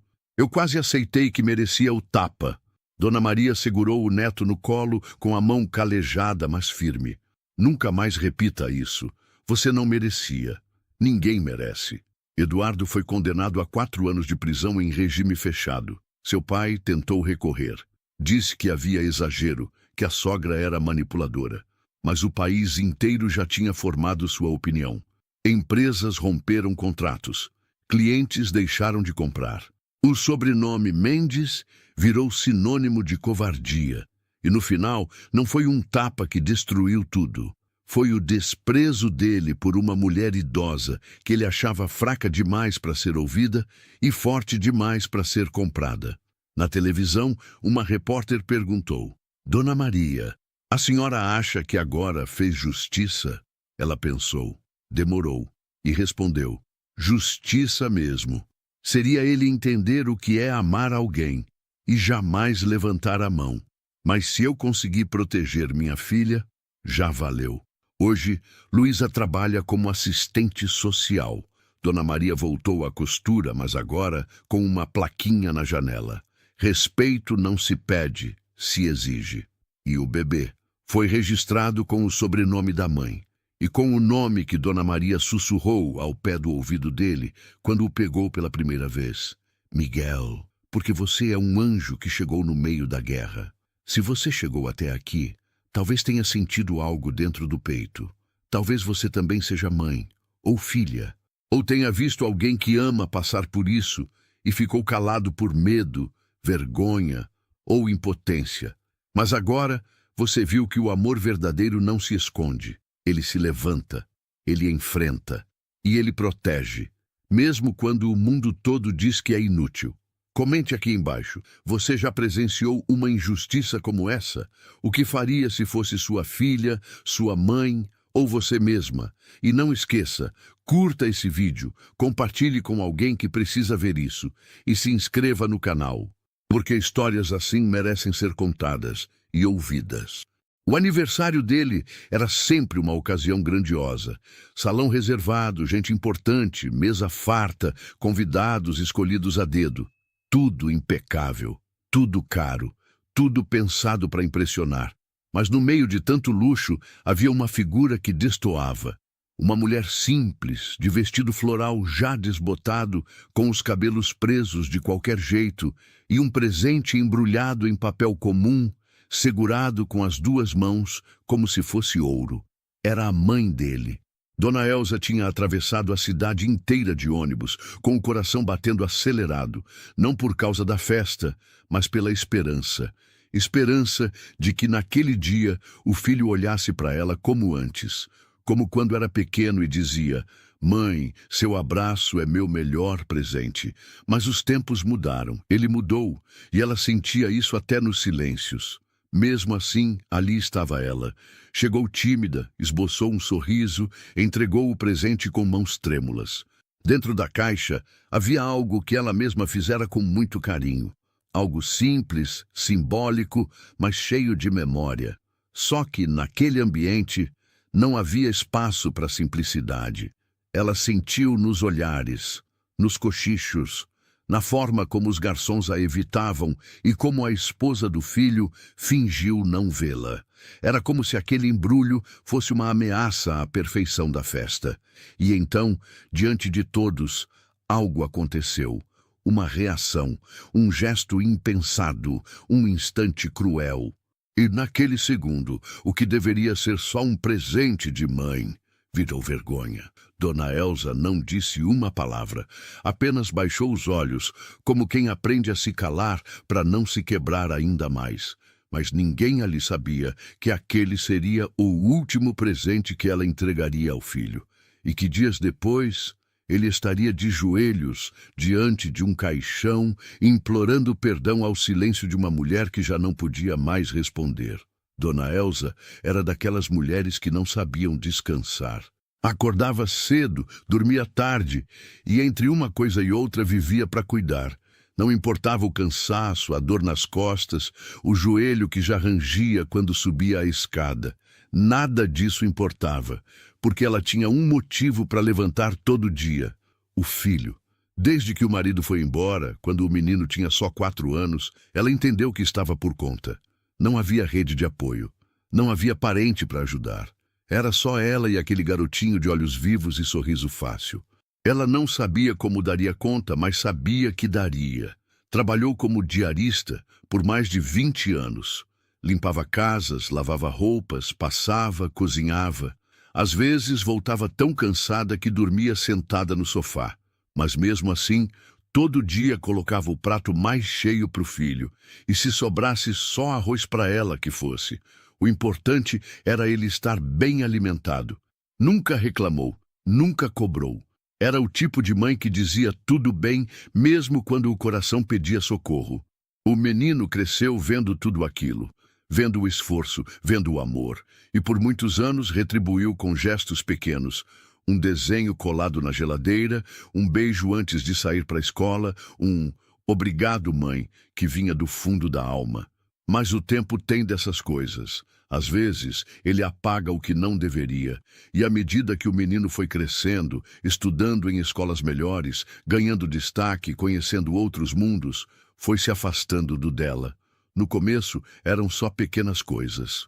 quase aceitei que merecia o tapa. Dona Maria segurou o neto no colo com a mão calejada, mas firme. Nunca mais repita isso. Você não merecia. Ninguém merece. Eduardo foi condenado a 4 anos de prisão em regime fechado. Seu pai tentou recorrer. Disse que havia exagero, que a sogra era manipuladora. Mas o país inteiro já tinha formado sua opinião. Empresas romperam contratos. Clientes deixaram de comprar. O sobrenome Mendes virou sinônimo de covardia. E no final, não foi um tapa que destruiu tudo. Foi o desprezo dele por uma mulher idosa que ele achava fraca demais para ser ouvida e forte demais para ser comprada. Na televisão, uma repórter perguntou: Dona Maria, a senhora acha que agora fez justiça? Ela pensou, demorou e respondeu: justiça mesmo. Seria ele entender o que é amar alguém e jamais levantar a mão. Mas se eu conseguir proteger minha filha, já valeu. Hoje, Luísa trabalha como assistente social. Dona Maria voltou à costura, mas agora com uma plaquinha na janela. Respeito não se pede, se exige. E o bebê foi registrado com o sobrenome da mãe e com o nome que Dona Maria sussurrou ao pé do ouvido dele quando o pegou pela primeira vez. Miguel, porque você é um anjo que chegou no meio da guerra. Se você chegou até aqui, talvez tenha sentido algo dentro do peito. Talvez você também seja mãe, ou filha, ou tenha visto alguém que ama passar por isso e ficou calado por medo, vergonha ou impotência. Mas agora você viu que o amor verdadeiro não se esconde. Ele se levanta, ele enfrenta e ele protege, mesmo quando o mundo todo diz que é inútil. Comente aqui embaixo, você já presenciou uma injustiça como essa? O que faria se fosse sua filha, sua mãe ou você mesma. E não esqueça, curta esse vídeo, compartilhe com alguém que precisa ver isso e se inscreva no canal, porque histórias assim merecem ser contadas e ouvidas. O aniversário dele era sempre uma ocasião grandiosa. Salão reservado, gente importante, mesa farta, convidados escolhidos a dedo. Tudo impecável, tudo caro, tudo pensado para impressionar. Mas no meio de tanto luxo havia uma figura que destoava. Uma mulher simples, de vestido floral já desbotado, com os cabelos presos de qualquer jeito, e um presente embrulhado em papel comum, segurado com as duas mãos como se fosse ouro. Era a mãe dele. Dona Elsa tinha atravessado a cidade inteira de ônibus, com o coração batendo acelerado, não por causa da festa, mas pela esperança. Esperança de que naquele dia o filho olhasse para ela como antes, como quando era pequeno e dizia: "Mãe, seu abraço é meu melhor presente." Mas os tempos mudaram, ele mudou, e ela sentia isso até nos silêncios. Mesmo assim, ali estava ela. Chegou tímida, esboçou um sorriso, entregou o presente com mãos trêmulas. Dentro da caixa havia algo que ela mesma fizera com muito carinho. Algo simples, simbólico, mas cheio de memória. Só que, naquele ambiente, não havia espaço para simplicidade. Ela sentiu nos olhares, nos cochichos, na forma como os garçons a evitavam e como a esposa do filho fingiu não vê-la. Era como se aquele embrulho fosse uma ameaça à perfeição da festa. E então, diante de todos, algo aconteceu. Uma reação, um gesto impensado, um instante cruel. E naquele segundo, o que deveria ser só um presente de mãe, virou vergonha. Dona Elsa não disse uma palavra, apenas baixou os olhos, como quem aprende a se calar para não se quebrar ainda mais. Mas ninguém ali sabia que aquele seria o último presente que ela entregaria ao filho, e que dias depois ele estaria de joelhos diante de um caixão, implorando perdão ao silêncio de uma mulher que já não podia mais responder. Dona Elsa era daquelas mulheres que não sabiam descansar. Acordava cedo, dormia tarde, e entre uma coisa e outra vivia para cuidar. Não importava o cansaço, a dor nas costas, o joelho que já rangia quando subia a escada. Nada disso importava, porque ela tinha um motivo para levantar todo dia: o filho. Desde que o marido foi embora, quando o menino tinha só 4 anos, ela entendeu que estava por conta. Não havia rede de apoio. Não havia parente para ajudar. Era só ela e aquele garotinho de olhos vivos e sorriso fácil. Ela não sabia como daria conta, mas sabia que daria. Trabalhou como diarista por mais de 20 anos. Limpava casas, lavava roupas, passava, cozinhava. Às vezes voltava tão cansada que dormia sentada no sofá. Mas mesmo assim, todo dia colocava o prato mais cheio para o filho, e se sobrasse só arroz para ela que fosse. O importante era ele estar bem alimentado. Nunca reclamou, nunca cobrou. Era o tipo de mãe que dizia tudo bem, mesmo quando o coração pedia socorro. O menino cresceu vendo tudo aquilo, vendo o esforço, vendo o amor, e por muitos anos retribuiu com gestos pequenos. Um desenho colado na geladeira, um beijo antes de sair para a escola, um "obrigado, mãe", que vinha do fundo da alma. Mas o tempo tem dessas coisas. Às vezes, ele apaga o que não deveria, e à medida que o menino foi crescendo, estudando em escolas melhores, ganhando destaque, conhecendo outros mundos, foi se afastando do dela. No começo, eram só pequenas coisas.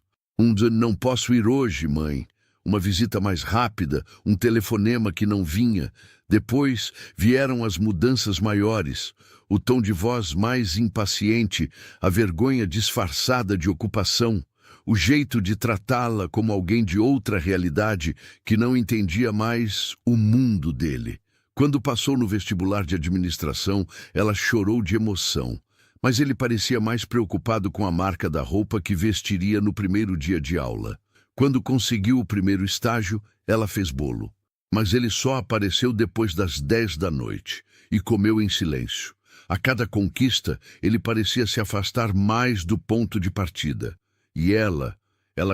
"Não posso ir hoje, mãe." Uma visita mais rápida, um telefonema que não vinha. Depois vieram as mudanças maiores, o tom de voz mais impaciente, a vergonha disfarçada de ocupação, o jeito de tratá-la como alguém de outra realidade que não entendia mais o mundo dele. Quando passou no vestibular de administração, ela chorou de emoção, mas ele parecia mais preocupado com a marca da roupa que vestiria no primeiro dia de aula. Quando conseguiu o primeiro estágio, ela fez bolo. Mas ele só apareceu depois das 10 da noite e comeu em silêncio. A cada conquista, ele parecia se afastar mais do ponto de partida. E ela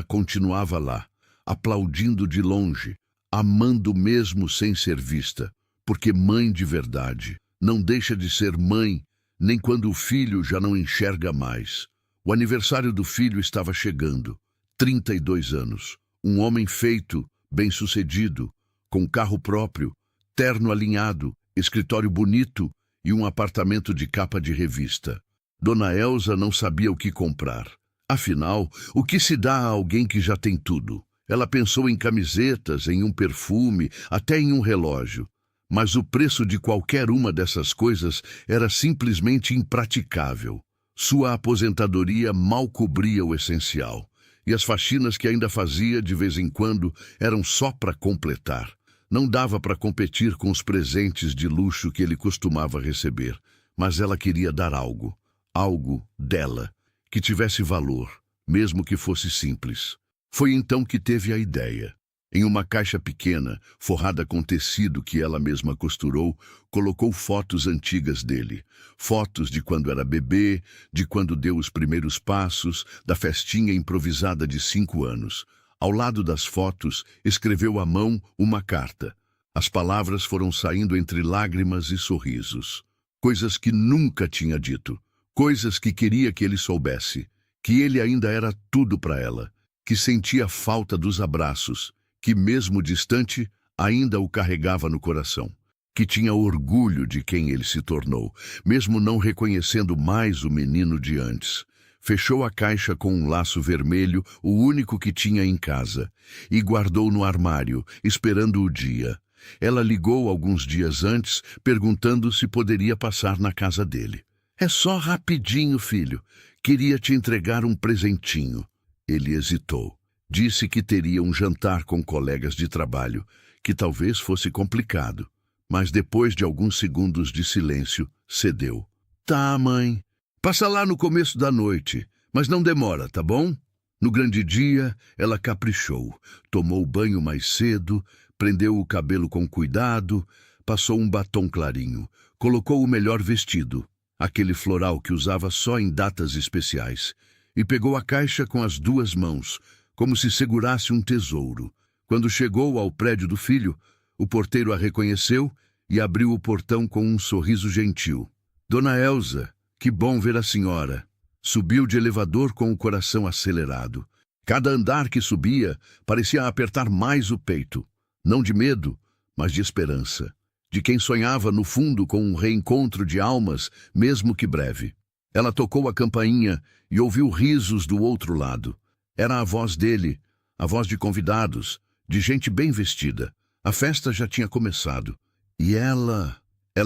continuava lá, aplaudindo de longe, amando mesmo sem ser vista, porque mãe de verdade não deixa de ser mãe, nem quando o filho já não enxerga mais. O aniversário do filho estava chegando, 32 anos, um homem feito, bem-sucedido, com carro próprio, terno alinhado, escritório bonito e um apartamento de capa de revista. Dona Elsa não sabia o que comprar. Afinal, o que se dá a alguém que já tem tudo? Ela pensou em camisetas, em um perfume, até em um relógio. Mas o preço de qualquer uma dessas coisas era simplesmente impraticável. Sua aposentadoria mal cobria o essencial. E as faxinas que ainda fazia de vez em quando eram só para completar. Não dava para competir com os presentes de luxo que ele costumava receber. Mas ela queria dar algo. Algo dela, que tivesse valor, mesmo que fosse simples. Foi então que teve a ideia. Em uma caixa pequena, forrada com tecido que ela mesma costurou, colocou fotos antigas dele. Fotos de quando era bebê, de quando deu os primeiros passos, da festinha improvisada de 5 anos. Ao lado das fotos, escreveu à mão uma carta. As palavras foram saindo entre lágrimas e sorrisos. Coisas que nunca tinha dito. Coisas que queria que ele soubesse. Que ele ainda era tudo para ela. Que sentia falta dos abraços. Que mesmo distante, ainda o carregava no coração. Que tinha orgulho de quem ele se tornou, mesmo não reconhecendo mais o menino de antes. Fechou a caixa com um laço vermelho, o único que tinha em casa, e guardou no armário, esperando o dia. Ela ligou alguns dias antes, perguntando se poderia passar na casa dele. "É só rapidinho, filho. Queria te entregar um presentinho." Ele hesitou. Disse que teria um jantar com colegas de trabalho, que talvez fosse complicado. Mas depois de alguns segundos de silêncio, cedeu. "Tá, mãe. Passa lá no começo da noite, mas não demora, tá bom?" No grande dia, ela caprichou. Tomou banho mais cedo, prendeu o cabelo com cuidado, passou um batom clarinho, colocou o melhor vestido, aquele floral que usava só em datas especiais, e pegou a caixa com as 2 mãos, como se segurasse um tesouro. Quando chegou ao prédio do filho, o porteiro a reconheceu e abriu o portão com um sorriso gentil. "Dona Elsa, que bom ver a senhora." Subiu de elevador com o coração acelerado. Cada andar que subia parecia apertar mais o peito. Não de medo, mas de esperança. De quem sonhava no fundo com um reencontro de almas, mesmo que breve. Ela tocou a campainha e ouviu risos do outro lado. Era a voz dele, a voz de convidados, de gente bem vestida. A festa já tinha começado. E ela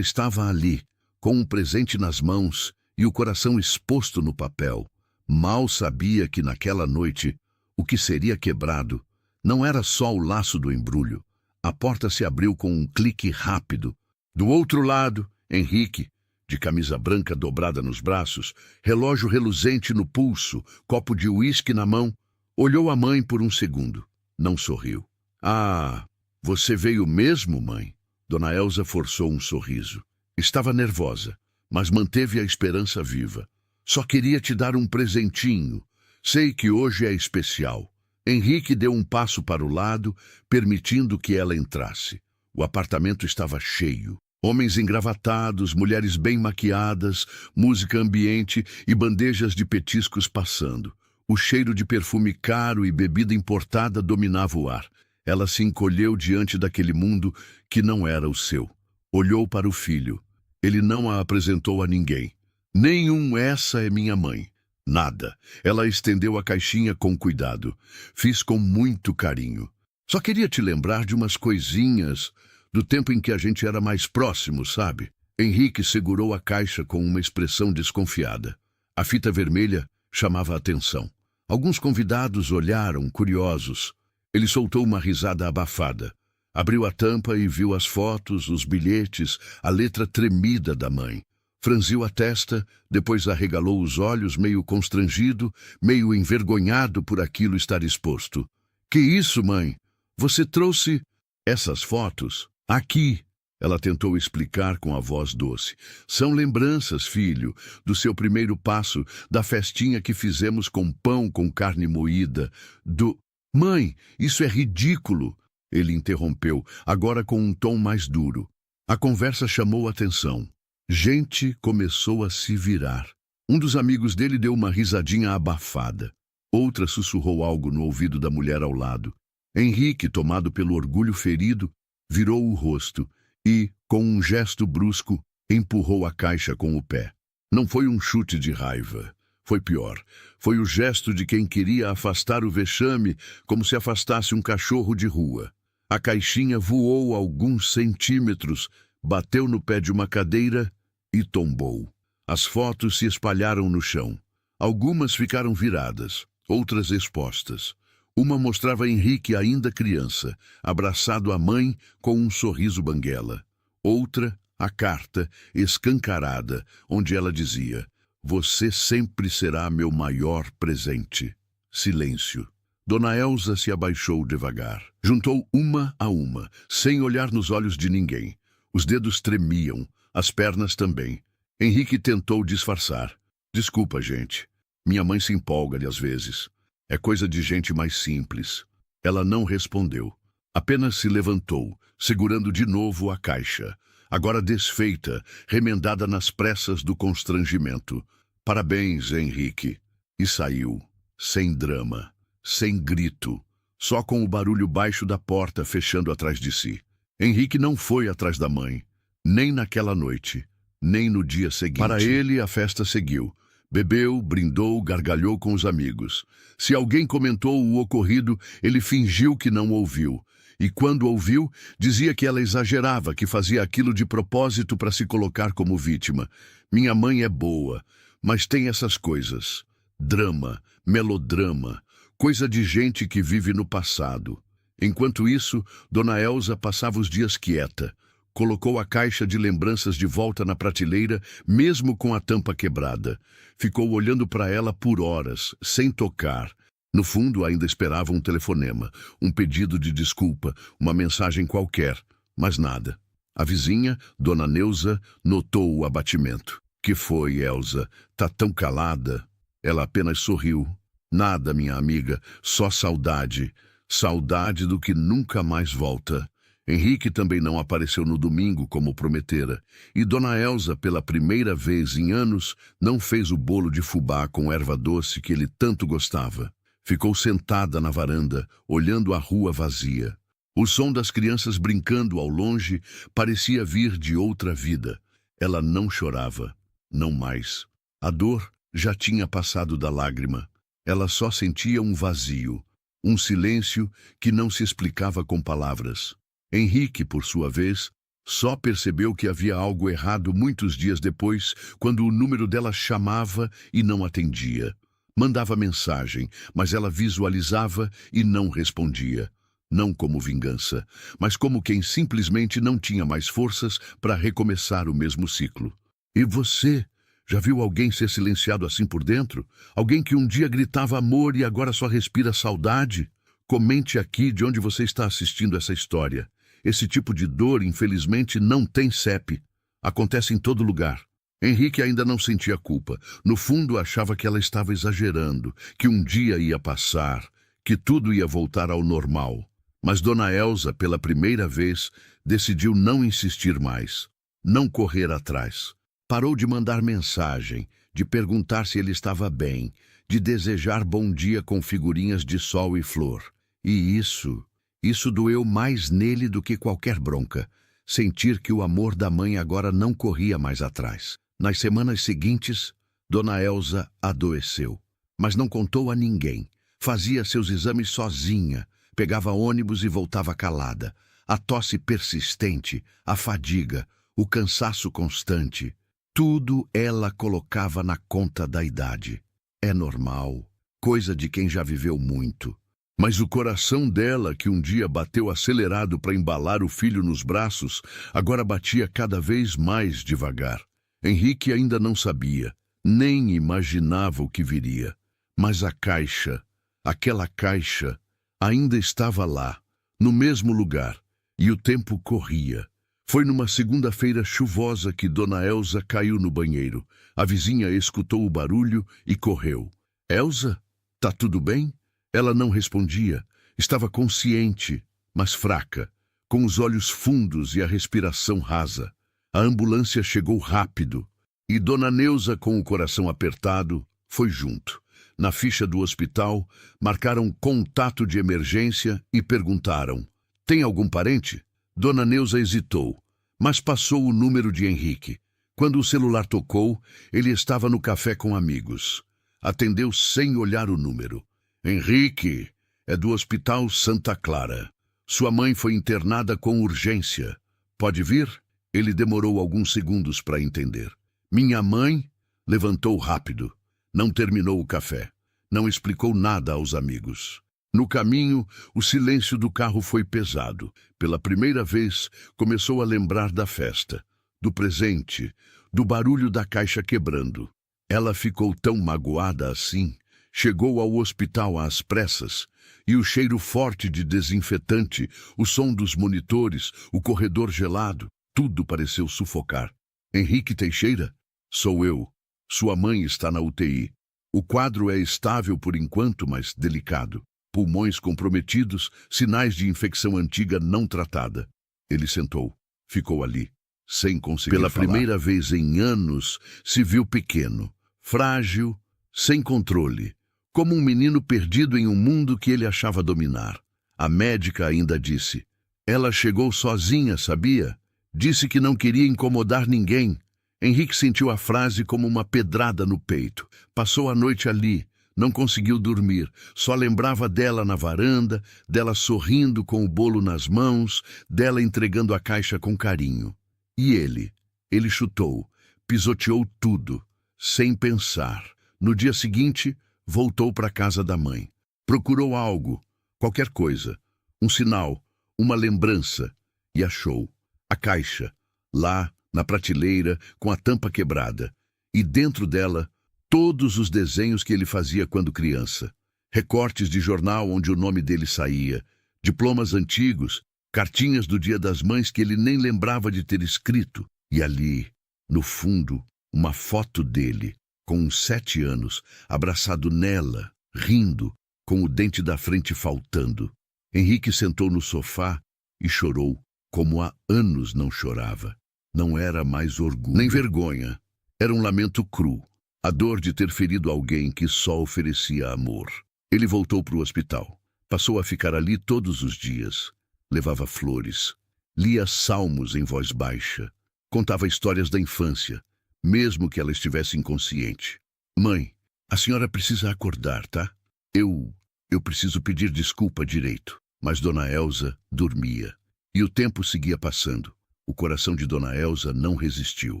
estava ali, com um presente nas mãos e o coração exposto no papel. Mal sabia que naquela noite, o que seria quebrado não era só o laço do embrulho. A porta se abriu com um clique rápido. Do outro lado, Henrique, de camisa branca dobrada nos braços, relógio reluzente no pulso, copo de uísque na mão, olhou a mãe por um segundo. Não sorriu. "Ah, você veio mesmo, mãe?" Dona Elsa forçou um sorriso. Estava nervosa, mas manteve a esperança viva. "Só queria te dar um presentinho. Sei que hoje é especial." Henrique deu um passo para o lado, permitindo que ela entrasse. O apartamento estava cheio. Homens engravatados, mulheres bem maquiadas, música ambiente e bandejas de petiscos passando. O cheiro de perfume caro e bebida importada dominava o ar. Ela se encolheu diante daquele mundo que não era o seu. Olhou para o filho. Ele não a apresentou a ninguém. "Nenhum essa é minha mãe." Nada. Ela estendeu a caixinha com cuidado. "Fiz com muito carinho. Só queria te lembrar de umas coisinhas do tempo em que a gente era mais próximo, sabe?" Henrique segurou a caixa com uma expressão desconfiada. A fita vermelha chamava a atenção. Alguns convidados olharam, curiosos. Ele soltou uma risada abafada. Abriu a tampa e viu as fotos, os bilhetes, a letra tremida da mãe. Franziu a testa, depois arregalou os olhos, meio constrangido, meio envergonhado por aquilo estar exposto. "Que isso, mãe? Você trouxe essas fotos?" "Aqui." Ela tentou explicar com a voz doce. "São lembranças, filho, do seu primeiro passo, da festinha que fizemos com pão com carne moída, do..." Mãe, isso é ridículo! Ele interrompeu, agora com um tom mais duro. A conversa chamou a atenção. Gente começou a se virar. Um dos amigos dele deu uma risadinha abafada. Outra sussurrou algo no ouvido da mulher ao lado. Henrique, tomado pelo orgulho ferido, virou o rosto e, com um gesto brusco, empurrou a caixa com o pé. Não foi um chute de raiva. Foi pior. Foi o gesto de quem queria afastar o vexame, como se afastasse um cachorro de rua. A caixinha voou alguns centímetros, bateu no pé de uma cadeira e tombou. As fotos se espalharam no chão. Algumas ficaram viradas, outras expostas. Uma mostrava Henrique ainda criança, abraçado à mãe com um sorriso banguela. Outra, a carta, escancarada, onde ela dizia: "Você sempre será meu maior presente." Silêncio. Dona Elza se abaixou devagar. Juntou uma a uma, sem olhar nos olhos de ninguém. Os dedos tremiam, as pernas também. Henrique tentou disfarçar. "Desculpa, gente. Minha mãe se empolga às vezes. É coisa de gente mais simples." Ela não respondeu. Apenas se levantou, segurando de novo a caixa, agora desfeita, remendada nas pressas do constrangimento. "Parabéns, Henrique." E saiu, sem drama, sem grito, só com o barulho baixo da porta fechando atrás de si. Henrique não foi atrás da mãe, nem naquela noite, nem no dia seguinte. Para ele, a festa seguiu. Bebeu, brindou, gargalhou com os amigos. Se alguém comentou o ocorrido, ele fingiu que não ouviu. E quando ouviu, dizia que ela exagerava, que fazia aquilo de propósito para se colocar como vítima. "Minha mãe é boa, mas tem essas coisas. Drama, melodrama, coisa de gente que vive no passado." Enquanto isso, Dona Elza passava os dias quieta. Colocou a caixa de lembranças de volta na prateleira, mesmo com a tampa quebrada. Ficou olhando para ela por horas, sem tocar. No fundo, ainda esperava um telefonema, um pedido de desculpa, uma mensagem qualquer, mas nada. A vizinha, Dona Neuza, notou o abatimento. "Que foi, Elza? Tá tão calada?" Ela apenas sorriu. "Nada, minha amiga, só saudade. Saudade do que nunca mais volta." Henrique também não apareceu no domingo como prometera, e Dona Elza, pela primeira vez em anos, não fez o bolo de fubá com erva doce que ele tanto gostava. Ficou sentada na varanda, olhando a rua vazia. O som das crianças brincando ao longe parecia vir de outra vida. Ela não chorava, não mais. A dor já tinha passado da lágrima. Ela só sentia um vazio, um silêncio que não se explicava com palavras. Henrique, por sua vez, só percebeu que havia algo errado muitos dias depois, quando o número dela chamava e não atendia. Mandava mensagem, mas ela visualizava e não respondia. Não como vingança, mas como quem simplesmente não tinha mais forças para recomeçar o mesmo ciclo. "E você? Já viu alguém ser silenciado assim por dentro? Alguém que um dia gritava amor e agora só respira saudade? Comente aqui de onde você está assistindo essa história. Esse tipo de dor, infelizmente, não tem CEP. Acontece em todo lugar." Henrique ainda não sentia culpa. No fundo, achava que ela estava exagerando, que um dia ia passar, que tudo ia voltar ao normal. Mas Dona Elza, pela primeira vez, decidiu não insistir mais, não correr atrás. Parou de mandar mensagem, de perguntar se ele estava bem, de desejar bom dia com figurinhas de sol e flor. E isso doeu mais nele do que qualquer bronca. Sentir que o amor da mãe agora não corria mais atrás. Nas semanas seguintes, Dona Elza adoeceu, mas não contou a ninguém. Fazia seus exames sozinha, pegava ônibus e voltava calada. A tosse persistente, a fadiga, o cansaço constante, tudo ela colocava na conta da idade. É normal, coisa de quem já viveu muito. Mas o coração dela, que um dia bateu acelerado para embalar o filho nos braços, agora batia cada vez mais devagar. Henrique ainda não sabia, nem imaginava o que viria. Mas a caixa, aquela caixa, ainda estava lá, no mesmo lugar, e o tempo corria. Foi numa segunda-feira chuvosa que Dona Elza caiu no banheiro. A vizinha escutou o barulho e correu. "Elza, tá tudo bem?" Ela não respondia. Estava consciente, mas fraca, com os olhos fundos e a respiração rasa. A ambulância chegou rápido e Dona Neuza, com o coração apertado, foi junto. Na ficha do hospital, marcaram contato de emergência e perguntaram: tem algum parente? Dona Neuza hesitou, mas passou o número de Henrique. Quando o celular tocou, ele estava no café com amigos. Atendeu sem olhar o número. Henrique, é do Hospital Santa Clara. Sua mãe foi internada com urgência. Pode vir? Ele demorou alguns segundos para entender. Minha mãe levantou rápido. Não terminou o café. Não explicou nada aos amigos. No caminho, o silêncio do carro foi pesado. Pela primeira vez, começou a lembrar da festa, do presente, do barulho da caixa quebrando. Ela ficou tão magoada assim. Chegou ao hospital às pressas, e o cheiro forte de desinfetante, o som dos monitores, o corredor gelado, tudo pareceu sufocar. Henrique Teixeira? Sou eu. Sua mãe está na UTI. O quadro é estável por enquanto, mas delicado. Pulmões comprometidos, sinais de infecção antiga não tratada. Ele sentou, ficou ali, sem conseguir falar. Pela primeira vez em anos, se viu pequeno, frágil, sem controle, como um menino perdido em um mundo que ele achava dominar. A médica ainda disse: ela chegou sozinha, sabia? Disse que não queria incomodar ninguém. Henrique sentiu a frase como uma pedrada no peito. Passou a noite ali, não conseguiu dormir, só lembrava dela na varanda, dela sorrindo com o bolo nas mãos, dela entregando a caixa com carinho. E ele? Ele chutou, pisoteou tudo, sem pensar. No dia seguinte, voltou para a casa da mãe. Procurou algo, qualquer coisa, um sinal, uma lembrança, e achou a caixa, lá na prateleira, com a tampa quebrada, e dentro dela, todos os desenhos que ele fazia quando criança. Recortes de jornal onde o nome dele saía, diplomas antigos, cartinhas do Dia das Mães que ele nem lembrava de ter escrito. E ali, no fundo, uma foto dele, com uns 7 anos, abraçado nela, rindo, com o dente da frente faltando. Henrique sentou no sofá e chorou, como há anos não chorava. Não era mais orgulho, nem vergonha. Era um lamento cru. A dor de ter ferido alguém que só oferecia amor. Ele voltou para o hospital. Passou a ficar ali todos os dias. Levava flores. Lia salmos em voz baixa. Contava histórias da infância, mesmo que ela estivesse inconsciente. Mãe, a senhora precisa acordar, tá? Eu preciso pedir desculpa direito. Mas Dona Elza dormia. E o tempo seguia passando. O coração de Dona Elza não resistiu.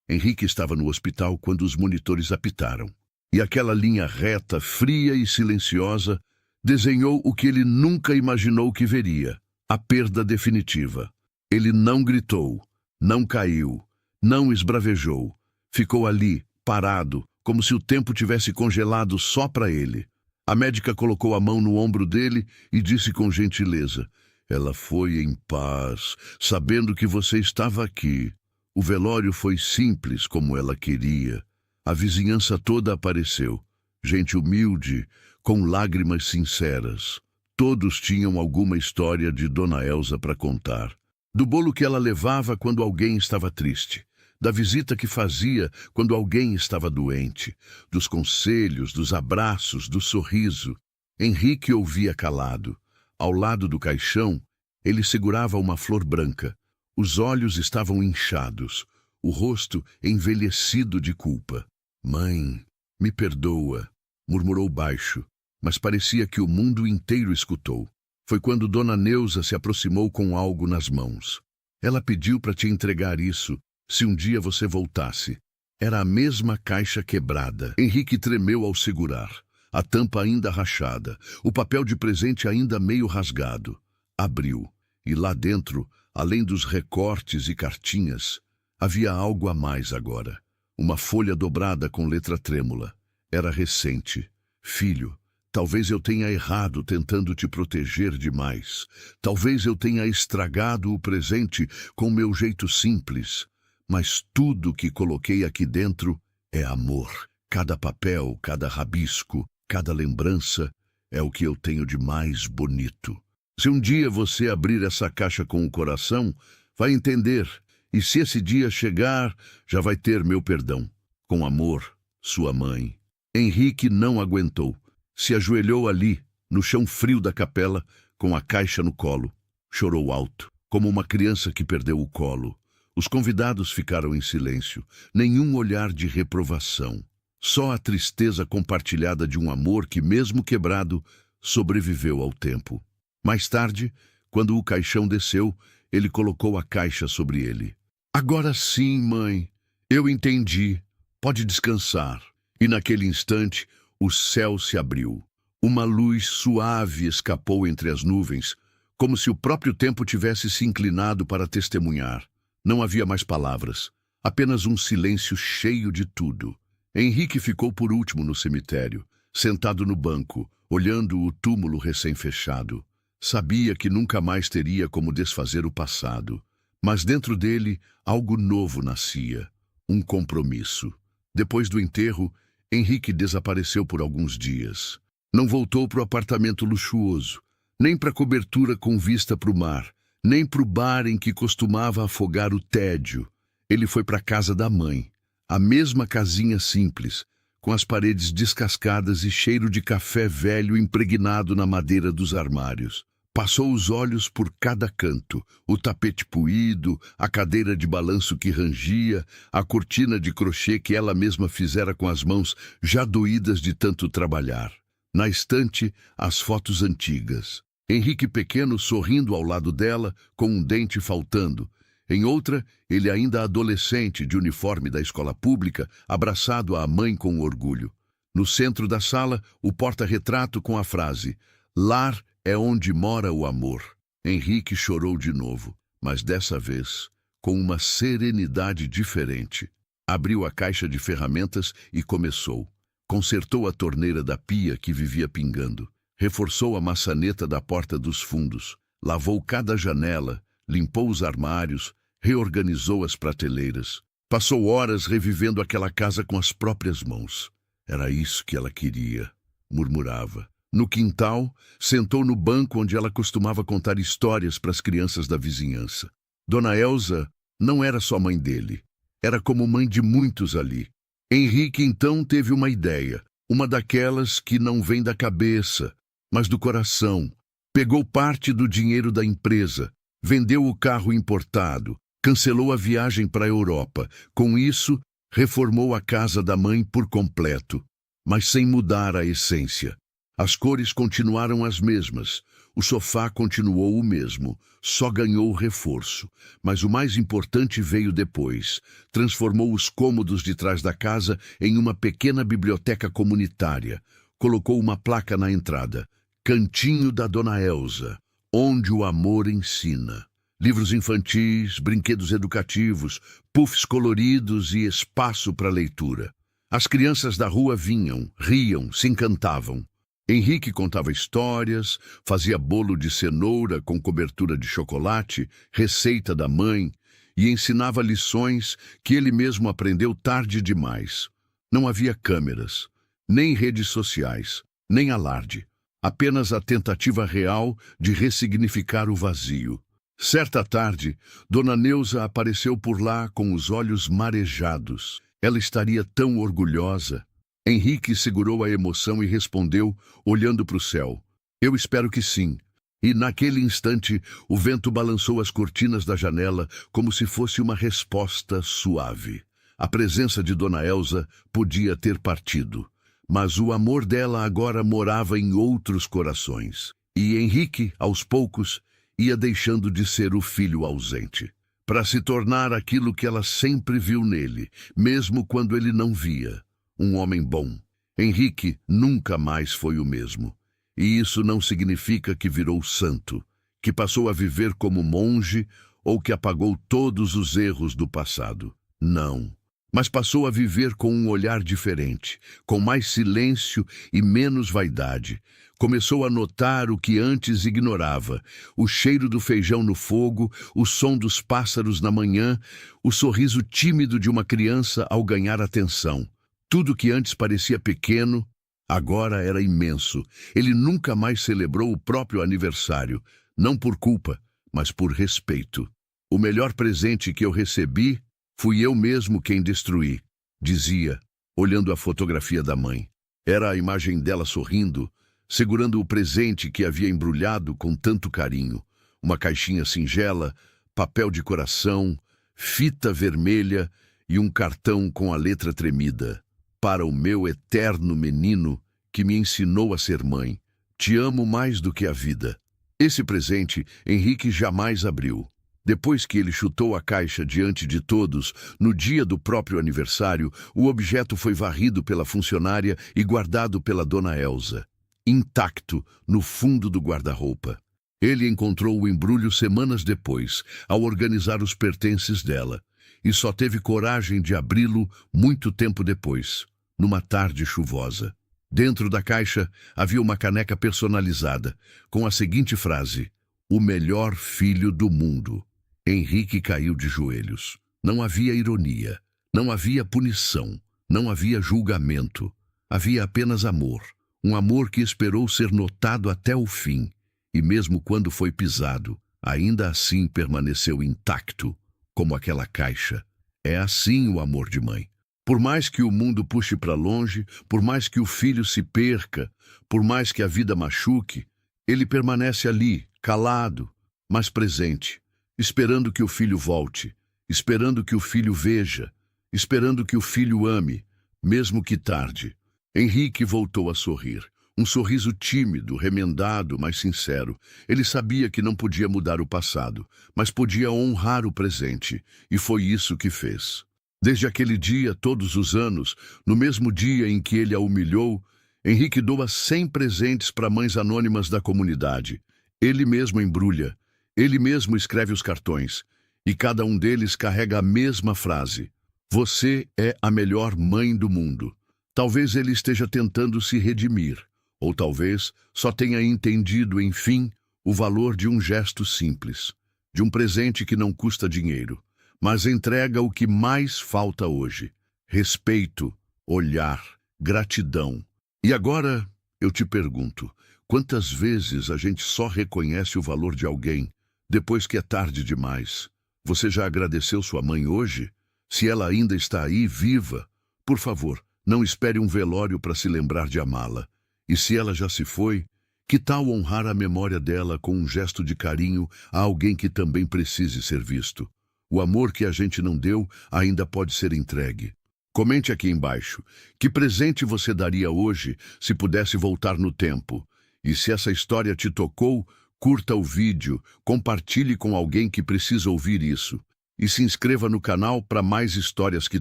Henrique estava no hospital quando os monitores apitaram. E aquela linha reta, fria e silenciosa, desenhou o que ele nunca imaginou que veria: a perda definitiva. Ele não gritou, não caiu, não esbravejou. Ficou ali, parado, como se o tempo tivesse congelado só para ele. A médica colocou a mão no ombro dele e disse com gentileza: ela foi em paz, sabendo que você estava aqui. O velório foi simples como ela queria. A vizinhança toda apareceu, gente humilde, com lágrimas sinceras. Todos tinham alguma história de Dona Elza para contar. Do bolo que ela levava quando alguém estava triste, da visita que fazia quando alguém estava doente, dos conselhos, dos abraços, do sorriso. Henrique ouvia calado. Ao lado do caixão, ele segurava uma flor branca. Os olhos estavam inchados, o rosto envelhecido de culpa. Mãe, me perdoa, murmurou baixo, mas parecia que o mundo inteiro escutou. Foi quando Dona Neuza se aproximou com algo nas mãos. Ela pediu para te entregar isso, se um dia você voltasse. Era a mesma caixa quebrada. Henrique tremeu ao segurar. A tampa ainda rachada, o papel de presente ainda meio rasgado. Abriu, e lá dentro, além dos recortes e cartinhas, havia algo a mais agora. Uma folha dobrada com letra trêmula. Era recente. Filho, talvez eu tenha errado tentando te proteger demais. Talvez eu tenha estragado o presente com meu jeito simples. Mas tudo que coloquei aqui dentro é amor. Cada papel, cada rabisco, cada lembrança é o que eu tenho de mais bonito. Se um dia você abrir essa caixa com o coração, vai entender. E se esse dia chegar, já vai ter meu perdão. Com amor, sua mãe. Henrique não aguentou. Se ajoelhou ali, no chão frio da capela, com a caixa no colo. Chorou alto, como uma criança que perdeu o colo. Os convidados ficaram em silêncio. Nenhum olhar de reprovação. Só a tristeza compartilhada de um amor que, mesmo quebrado, sobreviveu ao tempo. Mais tarde, quando o caixão desceu, ele colocou a caixa sobre ele. Agora sim, mãe, eu entendi. Pode descansar. E naquele instante, o céu se abriu. Uma luz suave escapou entre as nuvens, como se o próprio tempo tivesse se inclinado para testemunhar. Não havia mais palavras, apenas um silêncio cheio de tudo. Henrique ficou por último no cemitério, sentado no banco, olhando o túmulo recém-fechado. Sabia que nunca mais teria como desfazer o passado. Mas dentro dele, algo novo nascia. Um compromisso. Depois do enterro, Henrique desapareceu por alguns dias. Não voltou para o apartamento luxuoso, nem para a cobertura com vista para o mar, nem para o bar em que costumava afogar o tédio. Ele foi para a casa da mãe, a mesma casinha simples, com as paredes descascadas e cheiro de café velho impregnado na madeira dos armários. Passou os olhos por cada canto, o tapete puído, a cadeira de balanço que rangia, a cortina de crochê que ela mesma fizera com as mãos já doídas de tanto trabalhar. Na estante, as fotos antigas. Henrique pequeno sorrindo ao lado dela, com um dente faltando. Em outra, ele ainda adolescente, de uniforme da escola pública, abraçado à mãe com orgulho. No centro da sala, o porta-retrato com a frase: "Lar é onde mora o amor." Henrique chorou de novo, mas dessa vez, com uma serenidade diferente. Abriu a caixa de ferramentas e começou. Consertou a torneira da pia que vivia pingando. Reforçou a maçaneta da porta dos fundos. Lavou cada janela, limpou os armários, reorganizou as prateleiras. Passou horas revivendo aquela casa com as próprias mãos. Era isso que ela queria, murmurava. No quintal, sentou no banco onde ela costumava contar histórias para as crianças da vizinhança. Dona Elza não era só mãe dele. Era como mãe de muitos ali. Henrique então teve uma ideia, uma daquelas que não vem da cabeça, mas do coração. Pegou parte do dinheiro da empresa, vendeu o carro importado, cancelou a viagem para a Europa. Com isso, reformou a casa da mãe por completo, mas sem mudar a essência. As cores continuaram as mesmas, o sofá continuou o mesmo, só ganhou reforço. Mas o mais importante veio depois. Transformou os cômodos de trás da casa em uma pequena biblioteca comunitária. Colocou uma placa na entrada: "Cantinho da Dona Elza, onde o amor ensina." Livros infantis, brinquedos educativos, puffs coloridos e espaço para leitura. As crianças da rua vinham, riam, se encantavam. Henrique contava histórias, fazia bolo de cenoura com cobertura de chocolate, receita da mãe, e ensinava lições que ele mesmo aprendeu tarde demais. Não havia câmeras, nem redes sociais, nem alarde. Apenas a tentativa real de ressignificar o vazio. Certa tarde, Dona Neuza apareceu por lá com os olhos marejados. Ela estaria tão orgulhosa. Henrique segurou a emoção e respondeu, olhando para o céu: "Eu espero que sim." E naquele instante, o vento balançou as cortinas da janela como se fosse uma resposta suave. A presença de Dona Elza podia ter partido, mas o amor dela agora morava em outros corações. E Henrique, aos poucos, ia deixando de ser o filho ausente, para se tornar aquilo que ela sempre viu nele, mesmo quando ele não via: um homem bom. Henrique nunca mais foi o mesmo. E isso não significa que virou santo, que passou a viver como monge ou que apagou todos os erros do passado. Não. Mas passou a viver com um olhar diferente, com mais silêncio e menos vaidade. Começou a notar o que antes ignorava: o cheiro do feijão no fogo, o som dos pássaros na manhã, o sorriso tímido de uma criança ao ganhar atenção. Tudo que antes parecia pequeno, Agora era imenso. Ele nunca mais celebrou o próprio aniversário, não por culpa, mas por respeito. O melhor presente que eu recebi, fui eu mesmo quem destruí, dizia, olhando a fotografia da mãe. Era a imagem dela sorrindo, segurando o presente que havia embrulhado com tanto carinho. Uma caixinha singela, papel de coração, fita vermelha e um cartão com a letra tremida. Para o meu eterno menino que me ensinou a ser mãe. Te amo mais do que a vida. Esse presente Henrique jamais abriu. Depois que ele chutou a caixa diante de todos, no dia do próprio aniversário, o objeto foi varrido pela funcionária e guardado pela dona Elsa, intacto no fundo do guarda-roupa. Ele encontrou o embrulho semanas depois, ao organizar os pertences dela, e só teve coragem de abri-lo muito tempo depois, numa tarde chuvosa. Dentro da caixa havia uma caneca personalizada, com a seguinte frase: "O melhor filho do mundo." Henrique caiu de joelhos. Não havia ironia, não havia punição, não havia julgamento. Havia apenas amor, um amor que esperou ser notado até o fim, e mesmo quando foi pisado, ainda assim permaneceu intacto, como aquela caixa. É assim o amor de mãe. Por mais que o mundo puxe para longe, por mais que o filho se perca, por mais que a vida machuque, ele permanece ali, calado, mas presente, esperando que o filho volte, esperando que o filho veja, esperando que o filho ame, mesmo que tarde. Henrique voltou a sorrir. Um sorriso tímido, remendado, mas sincero. Ele sabia que não podia mudar o passado, mas podia honrar o presente, e foi isso que fez. Desde aquele dia, todos os anos, no mesmo dia em que ele a humilhou, Henrique doa 100 presentes para mães anônimas da comunidade. Ele mesmo embrulha, ele mesmo escreve os cartões, e cada um deles carrega a mesma frase: "Você é a melhor mãe do mundo." Talvez ele esteja tentando se redimir, ou talvez só tenha entendido, enfim, o valor de um gesto simples, de um presente que não custa dinheiro, mas entrega o que mais falta hoje: respeito, olhar, gratidão. E agora eu te pergunto, quantas vezes a gente só reconhece o valor de alguém depois que é tarde demais? Você já agradeceu sua mãe hoje? Se ela ainda está aí, viva, por favor, não espere um velório para se lembrar de amá-la. E se ela já se foi, que tal honrar a memória dela com um gesto de carinho a alguém que também precise ser visto? O amor que a gente não deu ainda pode ser entregue. Comente aqui embaixo, que presente você daria hoje se pudesse voltar no tempo? E se essa história te tocou, curta o vídeo, compartilhe com alguém que precisa ouvir isso. E se inscreva no canal para mais histórias que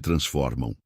transformam.